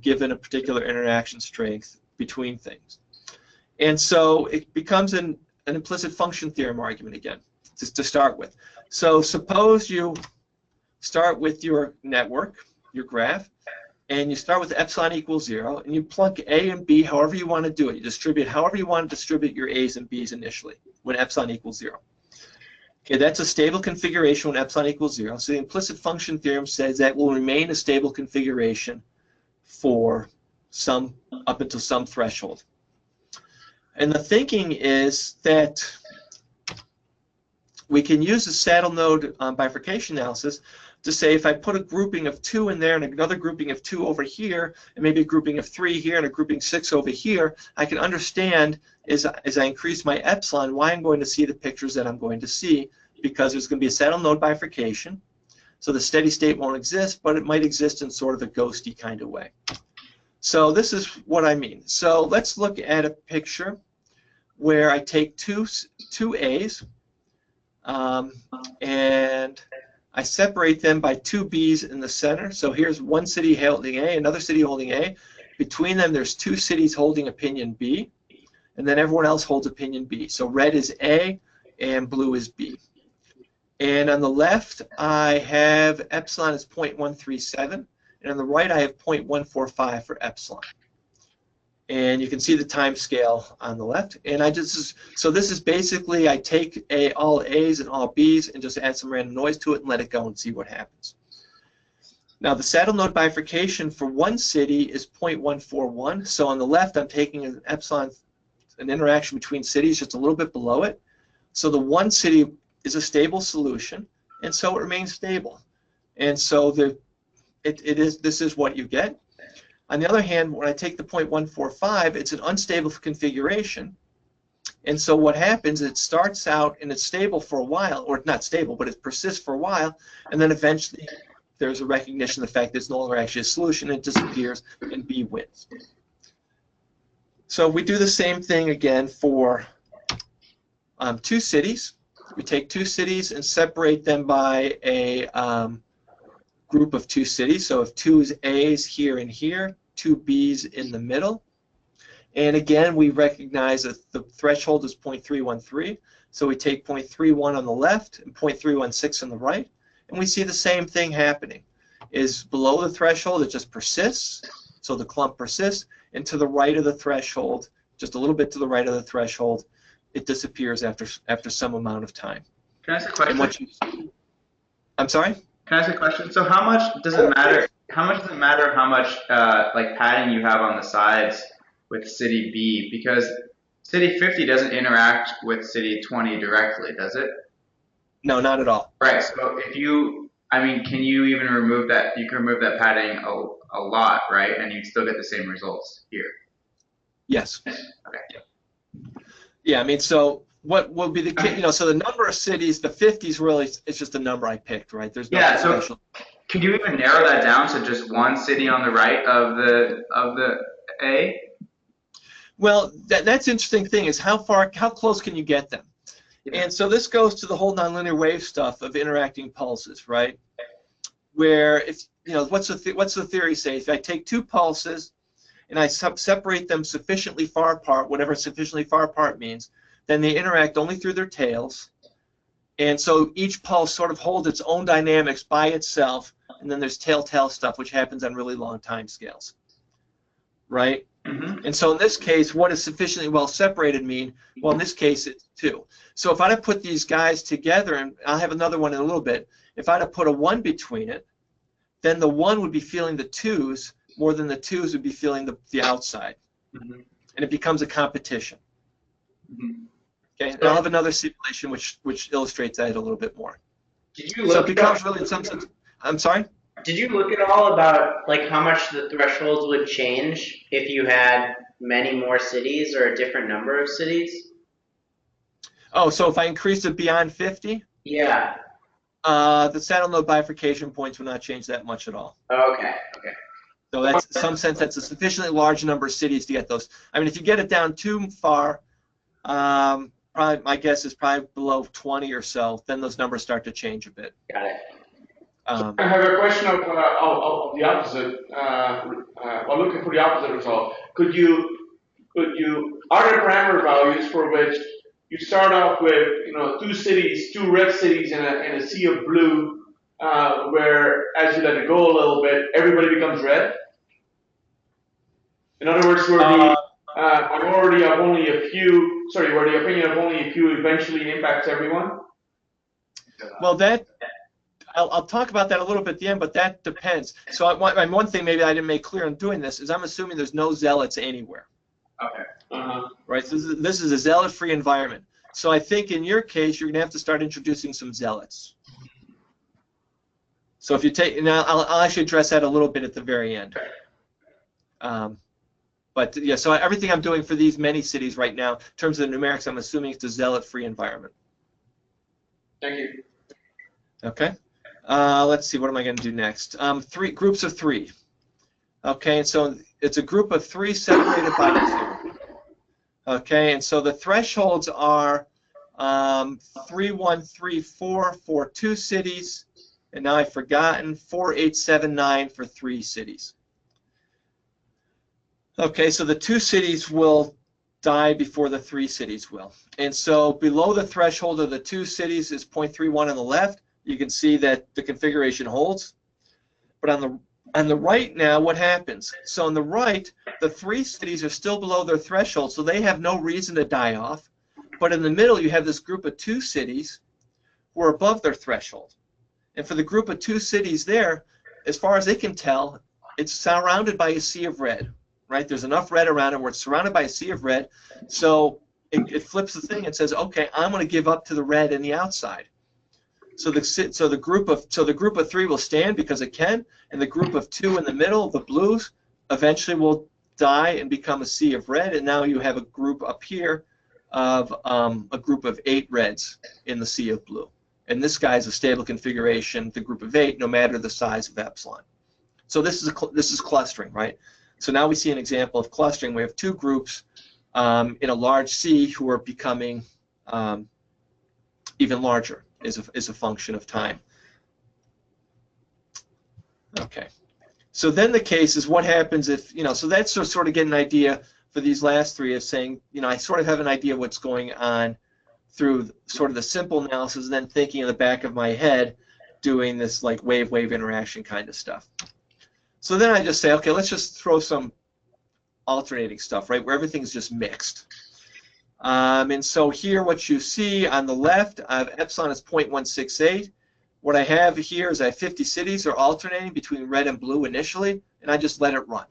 given a particular interaction strength between things. And so it becomes an implicit function theorem argument again, just to start with. So suppose you start with your network, your graph, and you start with epsilon equals 0, and you plunk A and B however you want to do it. You distribute however you want to distribute your A's and B's initially when epsilon equals 0. Okay, that's a stable configuration when epsilon equals 0. So the implicit function theorem says that will remain a stable configuration for up until some threshold. And the thinking is that we can use the saddle node bifurcation analysis to say if I put a grouping of 2 in there and another grouping of 2 over here, and maybe a grouping of 3 here and a grouping 6 over here, I can understand as I increase my epsilon why I'm going to see the pictures that I'm going to see, because there's going to be a saddle node bifurcation. So the steady state won't exist, but it might exist in sort of a ghosty kind of way. So this is what I mean. So let's look at a picture where I take two A's and I separate them by 2 B's in the center. So here's one city holding A, another city holding A. Between them, there's 2 cities holding opinion B, and then everyone else holds opinion B. So red is A, and blue is B. And on the left, I have epsilon as 0.137, and on the right, I have 0.145 for epsilon. And you can see the time scale on the left. And so this is basically, I take all A's and all B's and just add some random noise to it and let it go and see what happens. Now the saddle node bifurcation for one city is 0.141. So on the left, I'm taking an epsilon, an interaction between cities just a little bit below it. So the one city is a stable solution, and so it remains stable. And so this is what you get. On the other hand, when I take the 0.145, it's an unstable configuration. And so what happens, it starts out and it's stable for a while, or not stable, but it persists for a while, and then eventually there's a recognition of the fact that it's no longer actually a solution, it disappears, and B wins. So we do the same thing again for 2 cities. We take 2 cities and separate them by a group of 2 cities. So if 2 is A's here and here, 2 B's in the middle. And again, we recognize that the threshold is 0.313. So we take 0.31 on the left and 0.316 on the right. And we see the same thing happening. Is below the threshold, it just persists. So the clump persists. And to the right of the threshold, just a little bit to the right of the threshold, it disappears after some amount of time. Can I ask a question? I'm sorry? Can I ask a question? So how much does it matter? How much does it matter how much like padding you have on the sides with city B? Because city 50 doesn't interact with city 20 directly, does it? No, not at all. Right. So if you, I mean, can you even remove that? You can remove that padding a lot, right? And you still get the same results here. Yes. Okay. Yeah. I mean, so what will be the case? So the number of cities, the 50s, really, it's just a number I picked, right? There's no special. Could you even narrow that down to just one city on the right of the A? Well, that's the interesting thing is how close can you get them? Yeah. And so this goes to the whole nonlinear wave stuff of interacting pulses, right? Where if what's the theory say? If I take 2 pulses and I separate them sufficiently far apart, whatever sufficiently far apart means, then they interact only through their tails. And so each pulse sort of holds its own dynamics by itself, and then there's tail-tail stuff, which happens on really long time scales, right? Mm-hmm. And so in this case, what does sufficiently well separated mean? Well, in this case, it's 2. So if I'd have put these guys together, and I'll have another one in a little bit, if I'd have put a 1 between it, then the 1 would be feeling the 2's more than the 2's would be feeling the outside. Mm-hmm. And it becomes a competition. Mm-hmm. Okay, and I'll have another simulation which illustrates that a little bit more. Did you So look it becomes really in some sense. I'm sorry. Did you look at all about like how much the thresholds would change if you had many more cities or a different number of cities? Oh, so if I increased it beyond 50, Yeah. the saddle node bifurcation points would not change that much at all. Okay. Okay. So that's, in some sense, that's a sufficiently large number of cities to get those. I mean, if you get it down too far, probably my guess is probably below 20 or so, then those numbers start to change a bit. Got it. I have a question of the opposite. While looking for the opposite result, are there parameter values for which you start off with, two red cities in a sea of blue, where as you let it go a little bit, everybody becomes red? In other words, where the minority of only a few, where the opinion of only a few eventually impacts everyone? Well, I'll talk about that a little bit at the end, but that depends. So one thing maybe I didn't make clear in doing this is I'm assuming there's no zealots anywhere. Okay. Right, so this is a zealot-free environment. So I think in your case, you're going to have to start introducing some zealots. So if you take, now I'll actually address that a little bit at the very end. But yeah, so everything I'm doing for these many cities right now, in terms of the numerics, I'm assuming it's a zealot-free environment. Thank you. Okay. Let's see, what am I going to do next? Three groups of three. Okay, and so it's a group of three separated by 2. Okay, and so the thresholds are 3, 1, 3, 4 for 2 cities, and now I've forgotten 4, 8, 7, 9 for 3 cities. Okay, so the 2 cities will die before the 3 cities will. And so below the threshold of the 2 cities is 0.31 on the left. You can see that the configuration holds. But on the right now, what happens? So on the right, the 3 cities are still below their threshold, so they have no reason to die off. But in the middle, you have this group of 2 cities who are above their threshold. And for the group of 2 cities there, as far as they can tell, it's surrounded by a sea of red. Right? There's enough red around it where it's surrounded by a sea of red. So it flips the thing and says, okay, I'm going to give up to the red in the outside. So the group of 3 will stand because it can, and the group of 2 in the middle, the blues, eventually will die and become a sea of red, and now you have a group up here of a group of 8 reds in the sea of blue. And this guy is a stable configuration, the group of 8, no matter the size of epsilon. So this is clustering, right? So now we see an example of clustering. We have 2 groups in a large sea who are becoming even larger is a function of time. Okay. So then the case is what happens if, so that's sort of get an idea for these last 3 of saying, I sort of have an idea what's going on through sort of the simple analysis and then thinking in the back of my head doing this like wave-wave interaction kind of stuff. So then I just say, okay, let's just throw some alternating stuff, right, where everything's just mixed. And so here what you see on the left, I have epsilon is 0.168. What I have here is I have 50 cities are alternating between red and blue initially, and I just let it run.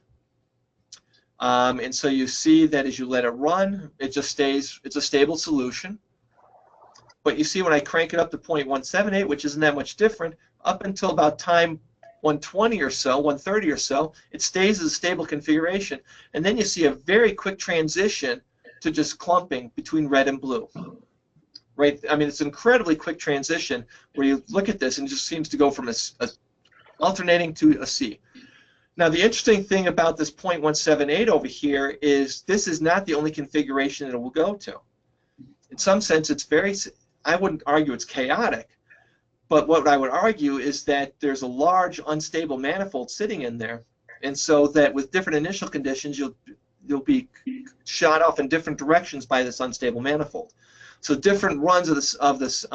And so you see that as you let it run, it just stays, it's a stable solution. But you see when I crank it up to 0.178, which isn't that much different, up until about time 120 or so, 130 or so, it stays as a stable configuration. And then you see a very quick transition to just clumping between red and blue. Right? I mean, it's an incredibly quick transition where you look at this and it just seems to go from a alternating to a C. Now, the interesting thing about this 0.178 over here is this is not the only configuration that it will go to. In some sense, it's very, I wouldn't argue it's chaotic, but what I would argue is that there's a large unstable manifold sitting in there, and so that with different initial conditions, you'll be shot off in different directions by this unstable manifold. So different runs of this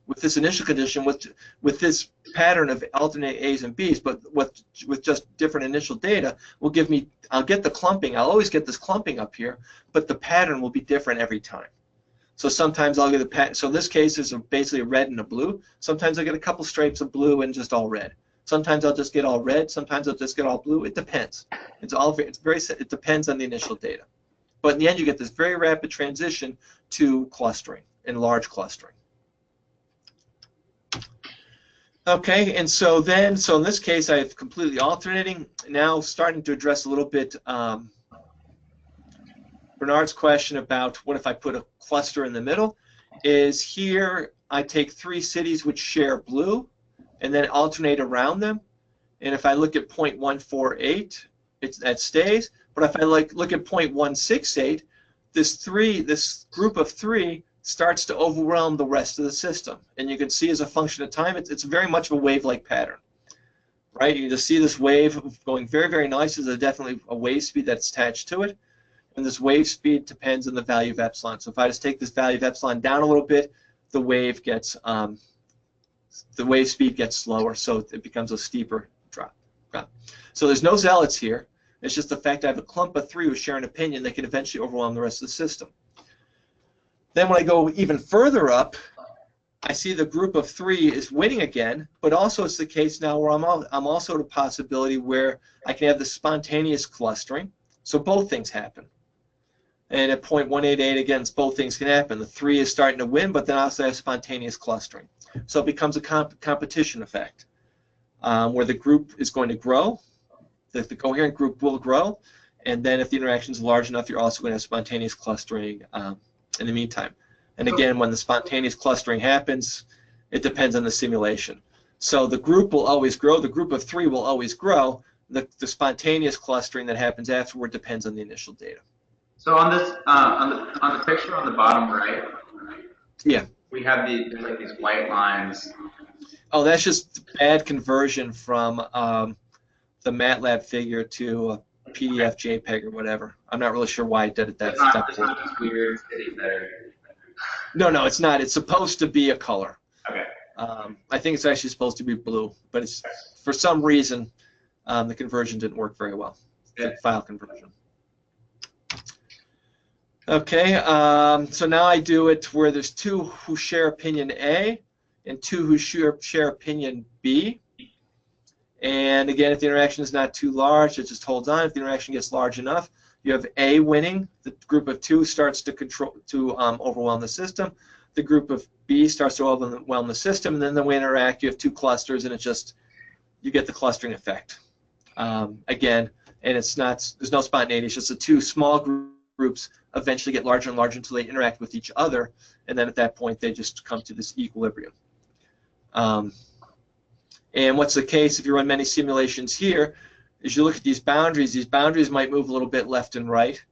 with this initial condition, with this pattern of alternate A's and B's, but with just different initial data, will give me, I'll get the clumping, I'll always get this clumping up here, but the pattern will be different every time. So sometimes I'll get a pattern, so this case is basically a red and a blue. Sometimes I'll get a couple stripes of blue and just all red. Sometimes I'll just get all red, sometimes I'll just get all blue. It depends. It depends on the initial data. But in the end, you get this very rapid transition to clustering and large clustering. Okay, and so in this case, I have completely alternating. Now starting to address a little bit Bernard's question about what if I put a cluster in the middle. Is here I take 3 cities which share blue and then alternate around them. And if I look at 0.148, that stays. But if I look at 0.168, this group of 3 starts to overwhelm the rest of the system. And you can see as a function of time, it's very much of a wave-like pattern, right? You just see this wave going very, very nice. There's definitely a wave speed that's attached to it. And this wave speed depends on the value of epsilon. So if I just take this value of epsilon down a little bit, the wave speed gets slower, so it becomes a steeper drop. So there's no zealots here. It's just the fact I have a clump of 3 who share an opinion that can eventually overwhelm the rest of the system. Then when I go even further up, I see the group of 3 is winning again, but also it's the case now where I'm also at a possibility where I can have the spontaneous clustering. So both things happen. And at 0.188, again, both things can happen. The 3 is starting to win, but then I also have spontaneous clustering. So it becomes a competition effect where the group is going to grow, the coherent group will grow, and then if the interaction is large enough, you're also going to have spontaneous clustering in the meantime. And again, when the spontaneous clustering happens, it depends on the simulation. So the group will always grow. The group of 3 will always grow. The spontaneous clustering that happens afterward depends on the initial data. So on this, on the picture on the bottom right, yeah, we have there's like these white lines. Oh, that's just bad conversion from the MATLAB figure to a PDF JPEG or whatever. I'm not really sure why it did it that step. It's not just weird sitting there. No, it's not. It's supposed to be a color. Okay. I think it's actually supposed to be blue, but it's for some reason the conversion didn't work very well. Yeah. The file conversion. Okay, so now I do it where there's 2 who share opinion A and 2 who share opinion B. And again, if the interaction is not too large, it just holds on. If the interaction gets large enough, you have A winning. The group of 2 starts to overwhelm the system. The group of B starts to overwhelm the system, and then when we interact, you have 2 clusters, and you get the clustering effect. Again, and there's no spontaneity. It's just the 2 small groups eventually get larger and larger until they interact with each other, and then at that point they just come to this equilibrium. And what's the case if you run many simulations here is you look at these boundaries might move a little bit left and right,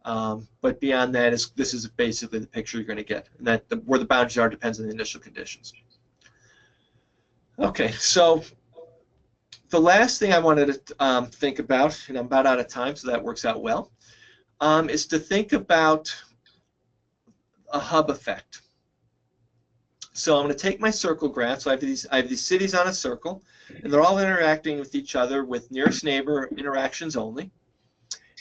but beyond that, this is basically the picture you're going to get, and that where the boundaries are depends on the initial conditions. Okay, so the last thing I wanted to think about, and I'm about out of time, so that works out well, is to think about a hub effect. So I'm going to take my circle graph. So I have these cities on a circle, and they're all interacting with each other with nearest neighbor interactions only.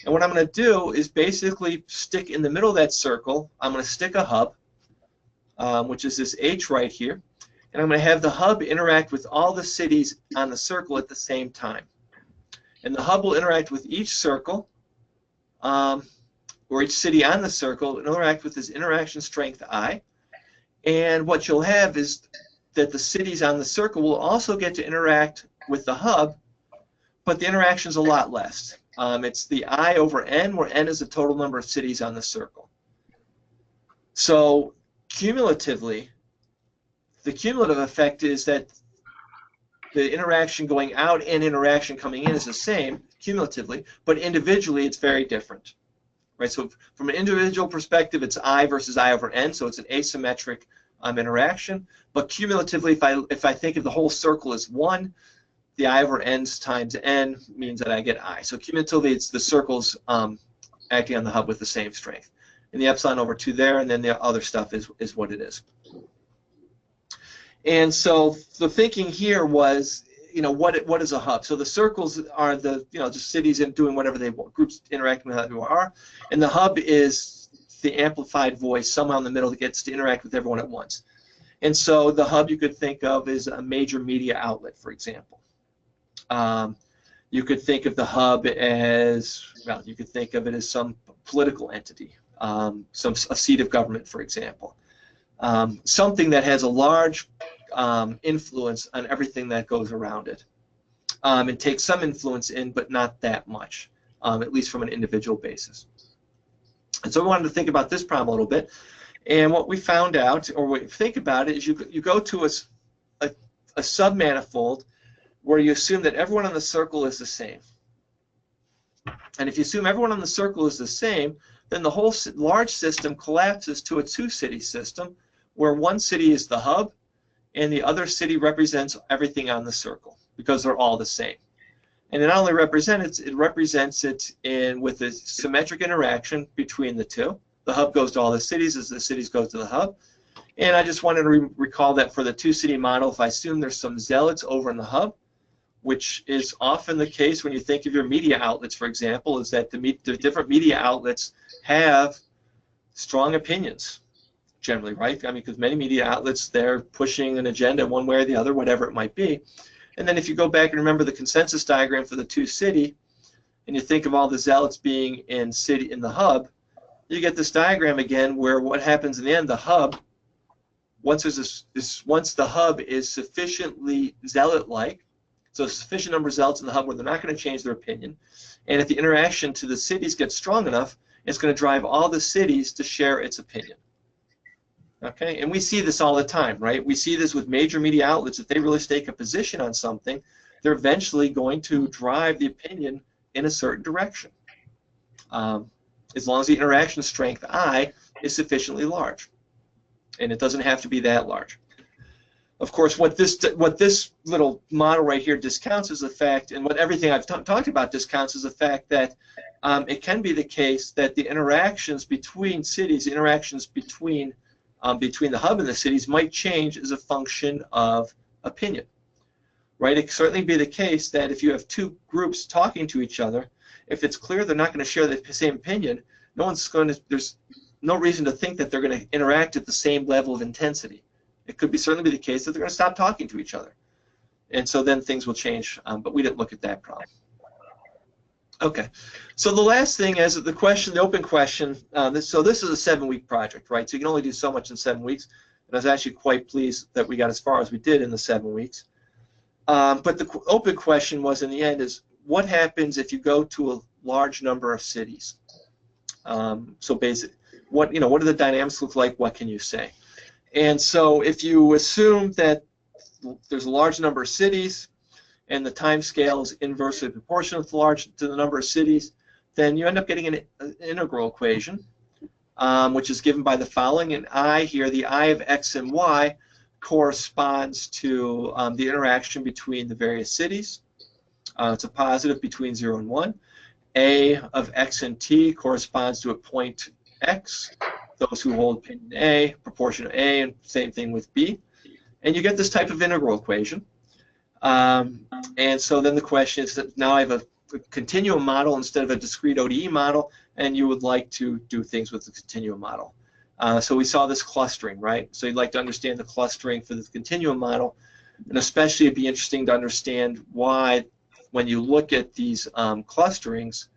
And what I'm going to do is basically stick in the middle of that circle, I'm going to stick a hub, which is this H right here, and I'm going to have the hub interact with all the cities on the circle at the same time. And the hub will interact with each circle, or each city on the circle, and interact with this interaction strength I. And what you'll have is that the cities on the circle will also get to interact with the hub, but the interaction is a lot less. It's the I over N, where N is the total number of cities on the circle. So cumulatively, the cumulative effect is that the interaction going out and interaction coming in is the same cumulatively, but individually it's very different. Right, so from an individual perspective, it's I versus I over N, so it's an asymmetric interaction. But cumulatively, if I think of the whole circle as 1, the I over N's times N means that I get I. So cumulatively, it's the circles acting on the hub with the same strength. And the epsilon over 2 there, and then the other stuff is what it is. And so the thinking here was, what is a hub? So the circles are the, just cities and doing whatever they want, groups interacting with who are, and the hub is the amplified voice somewhere in the middle that gets to interact with everyone at once. And so the hub you could think of as a major media outlet, for example. You could think of the hub as, well, you could think of it as some political entity, a seat of government, for example. Something that has a large influence on everything that goes around it. It takes some influence in, but not that much, at least from an individual basis. And so we wanted to think about this problem a little bit. And what we found out, or what we think about it, is you go to a submanifold where you assume that everyone on the circle is the same. And if you assume everyone on the circle is the same, then the whole large system collapses to a two-city system where one city is the hub and the other city represents everything on the circle because they're all the same. And it not only represents it represents it with a symmetric interaction between the two. The hub goes to all the cities as the cities go to the hub. And I just wanted to recall that for the two-city model, if I assume there's some zealots over in the hub, which is often the case when you think of your media outlets, for example, is that the different media outlets have strong opinions, generally, right? I mean, because many media outlets, they're pushing an agenda one way or the other, whatever it might be. And then if you go back and remember the consensus diagram for the two-city, and you think of all the zealots being in the hub, you get this diagram again where what happens in the end, the hub, once the hub is sufficiently zealot-like, so a sufficient number of zealots in the hub where they're not going to change their opinion, and if the interaction to the cities gets strong enough, it's going to drive all the cities to share its opinion. Okay, and we see this all the time, right? We see this with major media outlets. If they really stake a position on something, they're eventually going to drive the opinion in a certain direction, as long as the interaction strength I is sufficiently large, and it doesn't have to be that large. Of course, what this little model right here discounts is the fact, and what everything I've talked about discounts is the fact that it can be the case that the interactions between cities, interactions between the hub and the cities might change as a function of opinion, right? It can certainly be the case that if you have two groups talking to each other, if it's clear they're not going to share the same opinion, there's no reason to think that they're going to interact at the same level of intensity. It could certainly be the case that they're going to stop talking to each other. And so then things will change, but we didn't look at that problem. Okay, so the last thing is the open question. So this is a 7-week project, right? So you can only do so much in 7 weeks. And I was actually quite pleased that we got as far as we did in the 7 weeks. But the open question was, in the end, is what happens if you go to a large number of cities? So basically, what do the dynamics look like? What can you say? And so if you assume that there's a large number of cities and the time scale is inversely proportional to the number of cities, then you end up getting an integral equation, which is given by the following. And I here, the I of x and y, corresponds to the interaction between the various cities. It's a positive between 0 and 1. A of x and t corresponds to a point x. Those who hold opinion A, proportion of A, and same thing with B. And you get this type of integral equation. And so then the question is that now I have a continuum model instead of a discrete ODE model, and you would like to do things with the continuum model. So we saw this clustering, right? So you'd like to understand the clustering for the continuum model, and especially it'd be interesting to understand why, when you look at these clusterings,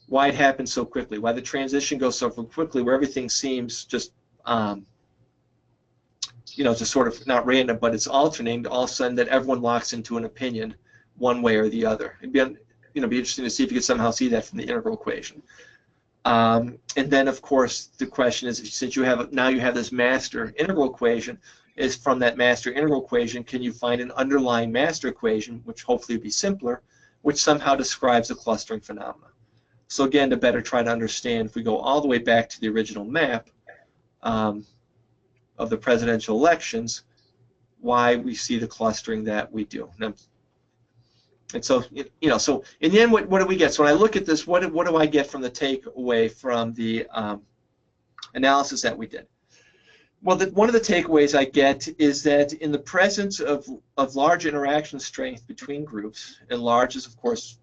why it happens so quickly, why the transition goes so quickly, where everything seems just, just sort of not random, but it's alternating. All of a sudden, that everyone locks into an opinion, one way or the other. It'd be, be interesting to see if you could somehow see that from the integral equation. And then, of course, the question is, since you have this master integral equation, is from that master integral equation, can you find an underlying master equation, which hopefully would be simpler, which somehow describes the clustering phenomena? So again, to better try to understand, if we go all the way back to the original map of the presidential elections, why we see the clustering that we do. And so, so in the end, what do we get? So when I look at this, what do I get from the takeaway from the analysis that we did? Well, one of the takeaways I get is that in the presence of large interaction strength between groups, and large is, of course,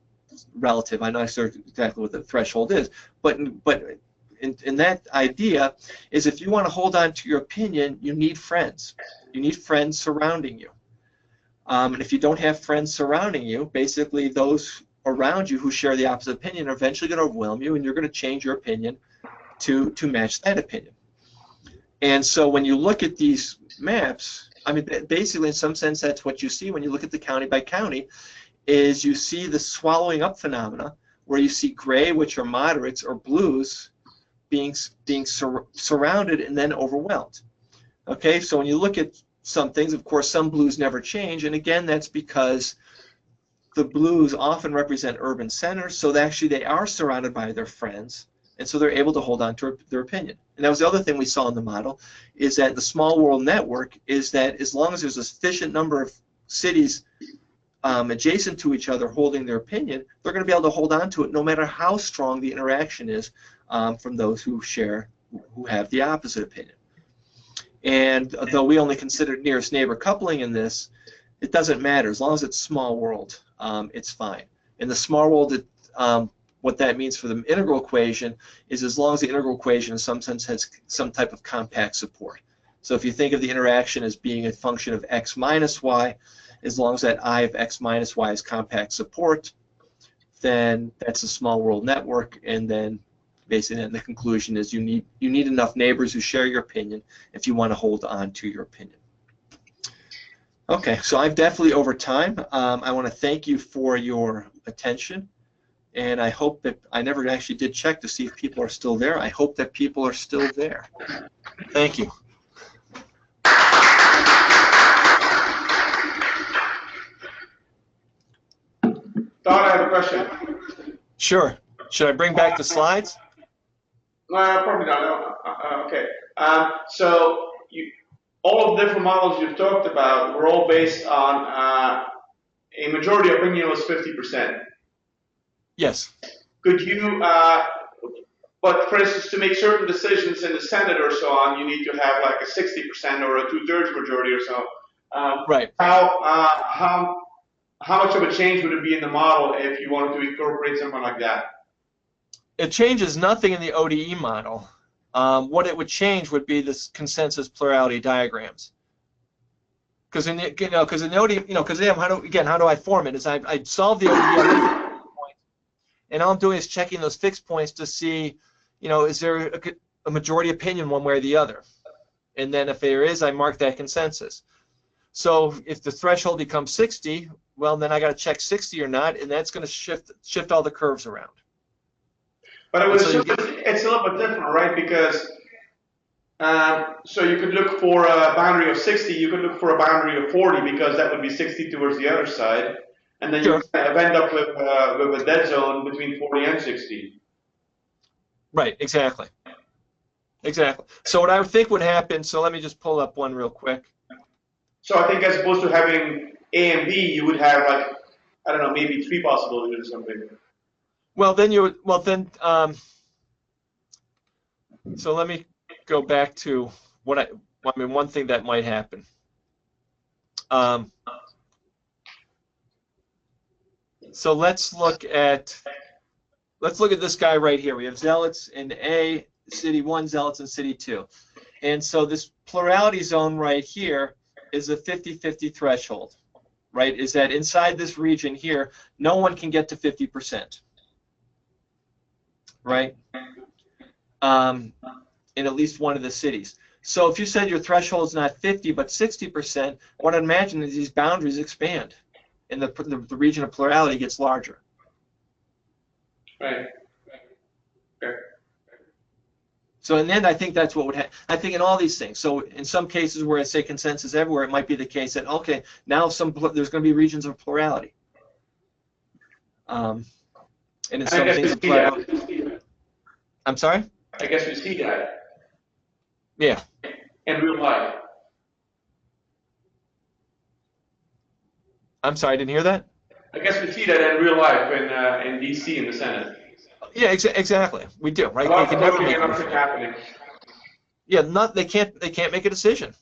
relative. I'm not sure exactly what the threshold is, but in that idea is if you want to hold on to your opinion, you need friends. You need friends surrounding you. And if you don't have friends surrounding you, basically those around you who share the opposite opinion are eventually going to overwhelm you, and you're going to change your opinion to match that opinion. And so when you look at these maps, I mean, basically in some sense that's what you see when you look at the county by county, is you see the swallowing up phenomena where you see gray, which are moderates, or blues being surrounded and then overwhelmed. Okay, so when you look at some things, of course, some blues never change, and again, that's because the blues often represent urban centers, so actually they are surrounded by their friends, and so they're able to hold on to their opinion. And that was the other thing we saw in the model, is that the small world network is that as long as there's a sufficient number of cities adjacent to each other holding their opinion, they're going to be able to hold on to it no matter how strong the interaction is from those who have the opposite opinion. And though we only considered nearest neighbor coupling in this, it doesn't matter. As long as it's small world, it's fine. In the small world, what that means for the integral equation is as long as the integral equation in some sense has some type of compact support. So if you think of the interaction as being a function of x minus y, as long as that I of x minus y is compact support, then that's a small world network, and then basically the conclusion is you need enough neighbors who share your opinion if you want to hold on to your opinion. Okay, so I've definitely over time. I want to thank you for your attention, and I hope that I never actually did check to see if people are still there. I hope that people are still there. Thank you. Todd, I have a question. Sure. Should I bring back the slides? Probably not. No. Okay. So all of the different models you've talked about were all based on a majority opinion was 50%. Yes. Could you, but for instance, to make certain decisions in the Senate or so on, you need to have like a 60% or a 2/3 majority or so. Right. How much of a change would it be in the model if you wanted to incorporate something like that? It changes nothing in the ODE model. What it would change would be this consensus plurality diagrams. Because in the ODE, how do I form it? Is I solve the ODE and all I'm doing is checking those fixed points to see, is there a majority opinion one way or the other? And then if there is, I mark that consensus. So if the threshold becomes 60, well, then I got to check 60 or not, and that's going to shift all the curves around. But I would assume it's a little bit different, right? Because so you could look for a boundary of 60, you could look for a boundary of 40 because that would be 60 towards the other side, and then you kind of end up with a dead zone between 40 and 60. Right, exactly. Exactly. So what I would think would happen, so let me just pull up one real quick. So I think as opposed to having A and B, you would have like, I don't know, maybe 3 possibilities or something. Well, then so let me go back to one thing that might happen. So let's look at this guy right here. We have zealots in A, city 1, zealots in city 2. And so this plurality zone right here is a 50-50 threshold, right? Is that inside this region here, no one can get to 50%, right? In at least one of the cities. So if you said your threshold is not 50 but 60%, what I'd imagine is these boundaries expand, and the region of plurality gets larger. Right. Okay. So in the end, I think that's what would happen. I think in all these things. So in some cases where I say consensus everywhere, it might be the case that, okay, now there's going to be regions of plurality. And in some things, plurality. I'm sorry? I guess we see that. Yeah. In real life. I'm sorry, I didn't hear that? I guess we see that in real life in D.C. in the Senate. Yeah, exactly. We do, right? They can never make nothing happening. Yeah, they can't make a decision,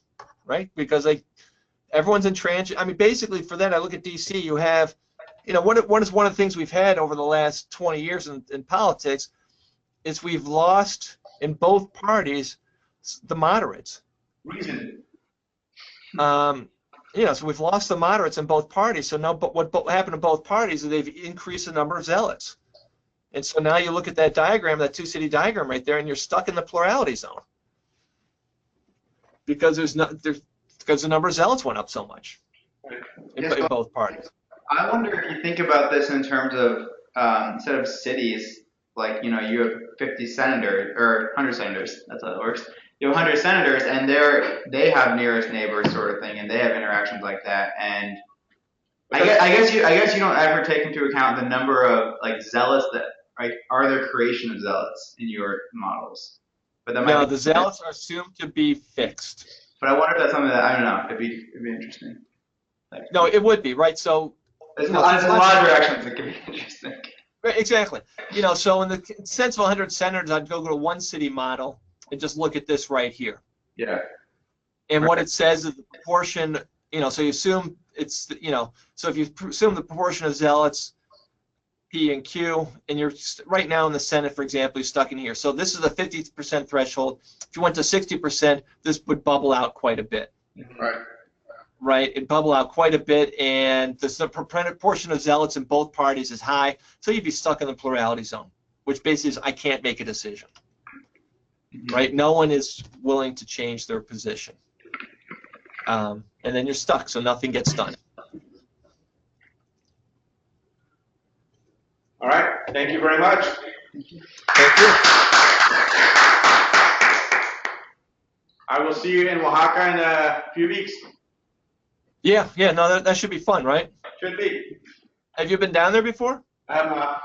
right? Because everyone's intransigent. I mean, basically for that, I look at D.C. You have, one of the things we've had over the last 20 years in politics is we've lost in both parties the moderates. Reason. So we've lost the moderates in both parties. So now, but what happened in both parties is they've increased the number of zealots. And so now you look at that diagram, that two-city diagram right there, and you're stuck in the plurality zone because because the number of zealots went up so much in both parties. I wonder if you think about this in terms of instead of cities, like, you have 50 senators or 100 senators. That's how it works. You have 100 senators, and they have nearest neighbors sort of thing, and they have interactions like that. And I guess you don't ever take into account the number of like zealots that are there creation of zealots in your models. But that No, the zealots are assumed to be fixed. But I wonder if that's something that I don't know. It'd be interesting. No, it would be, right? So there's a lot of directions that could be interesting. Right, exactly. So in the sense of 100 senators, I'd go to one city model and just look at this right here. Yeah. And what it says is the proportion, so you assume it's, so if you assume the proportion of zealots, P and Q, and you're right now in the Senate, for example, you're stuck in here. So this is the 50% threshold. If you went to 60%, this would bubble out quite a bit. Right. Right, it'd bubble out quite a bit, and the proportion of zealots in both parties is high, so you'd be stuck in the plurality zone, which basically is I can't make a decision. Right? No one is willing to change their position. And then you're stuck, so nothing gets done. All right. Thank you very much. Thank you. I will see you in Oaxaca in a few weeks. Yeah, no, that should be fun, right? Should be. Have you been down there before? I have not.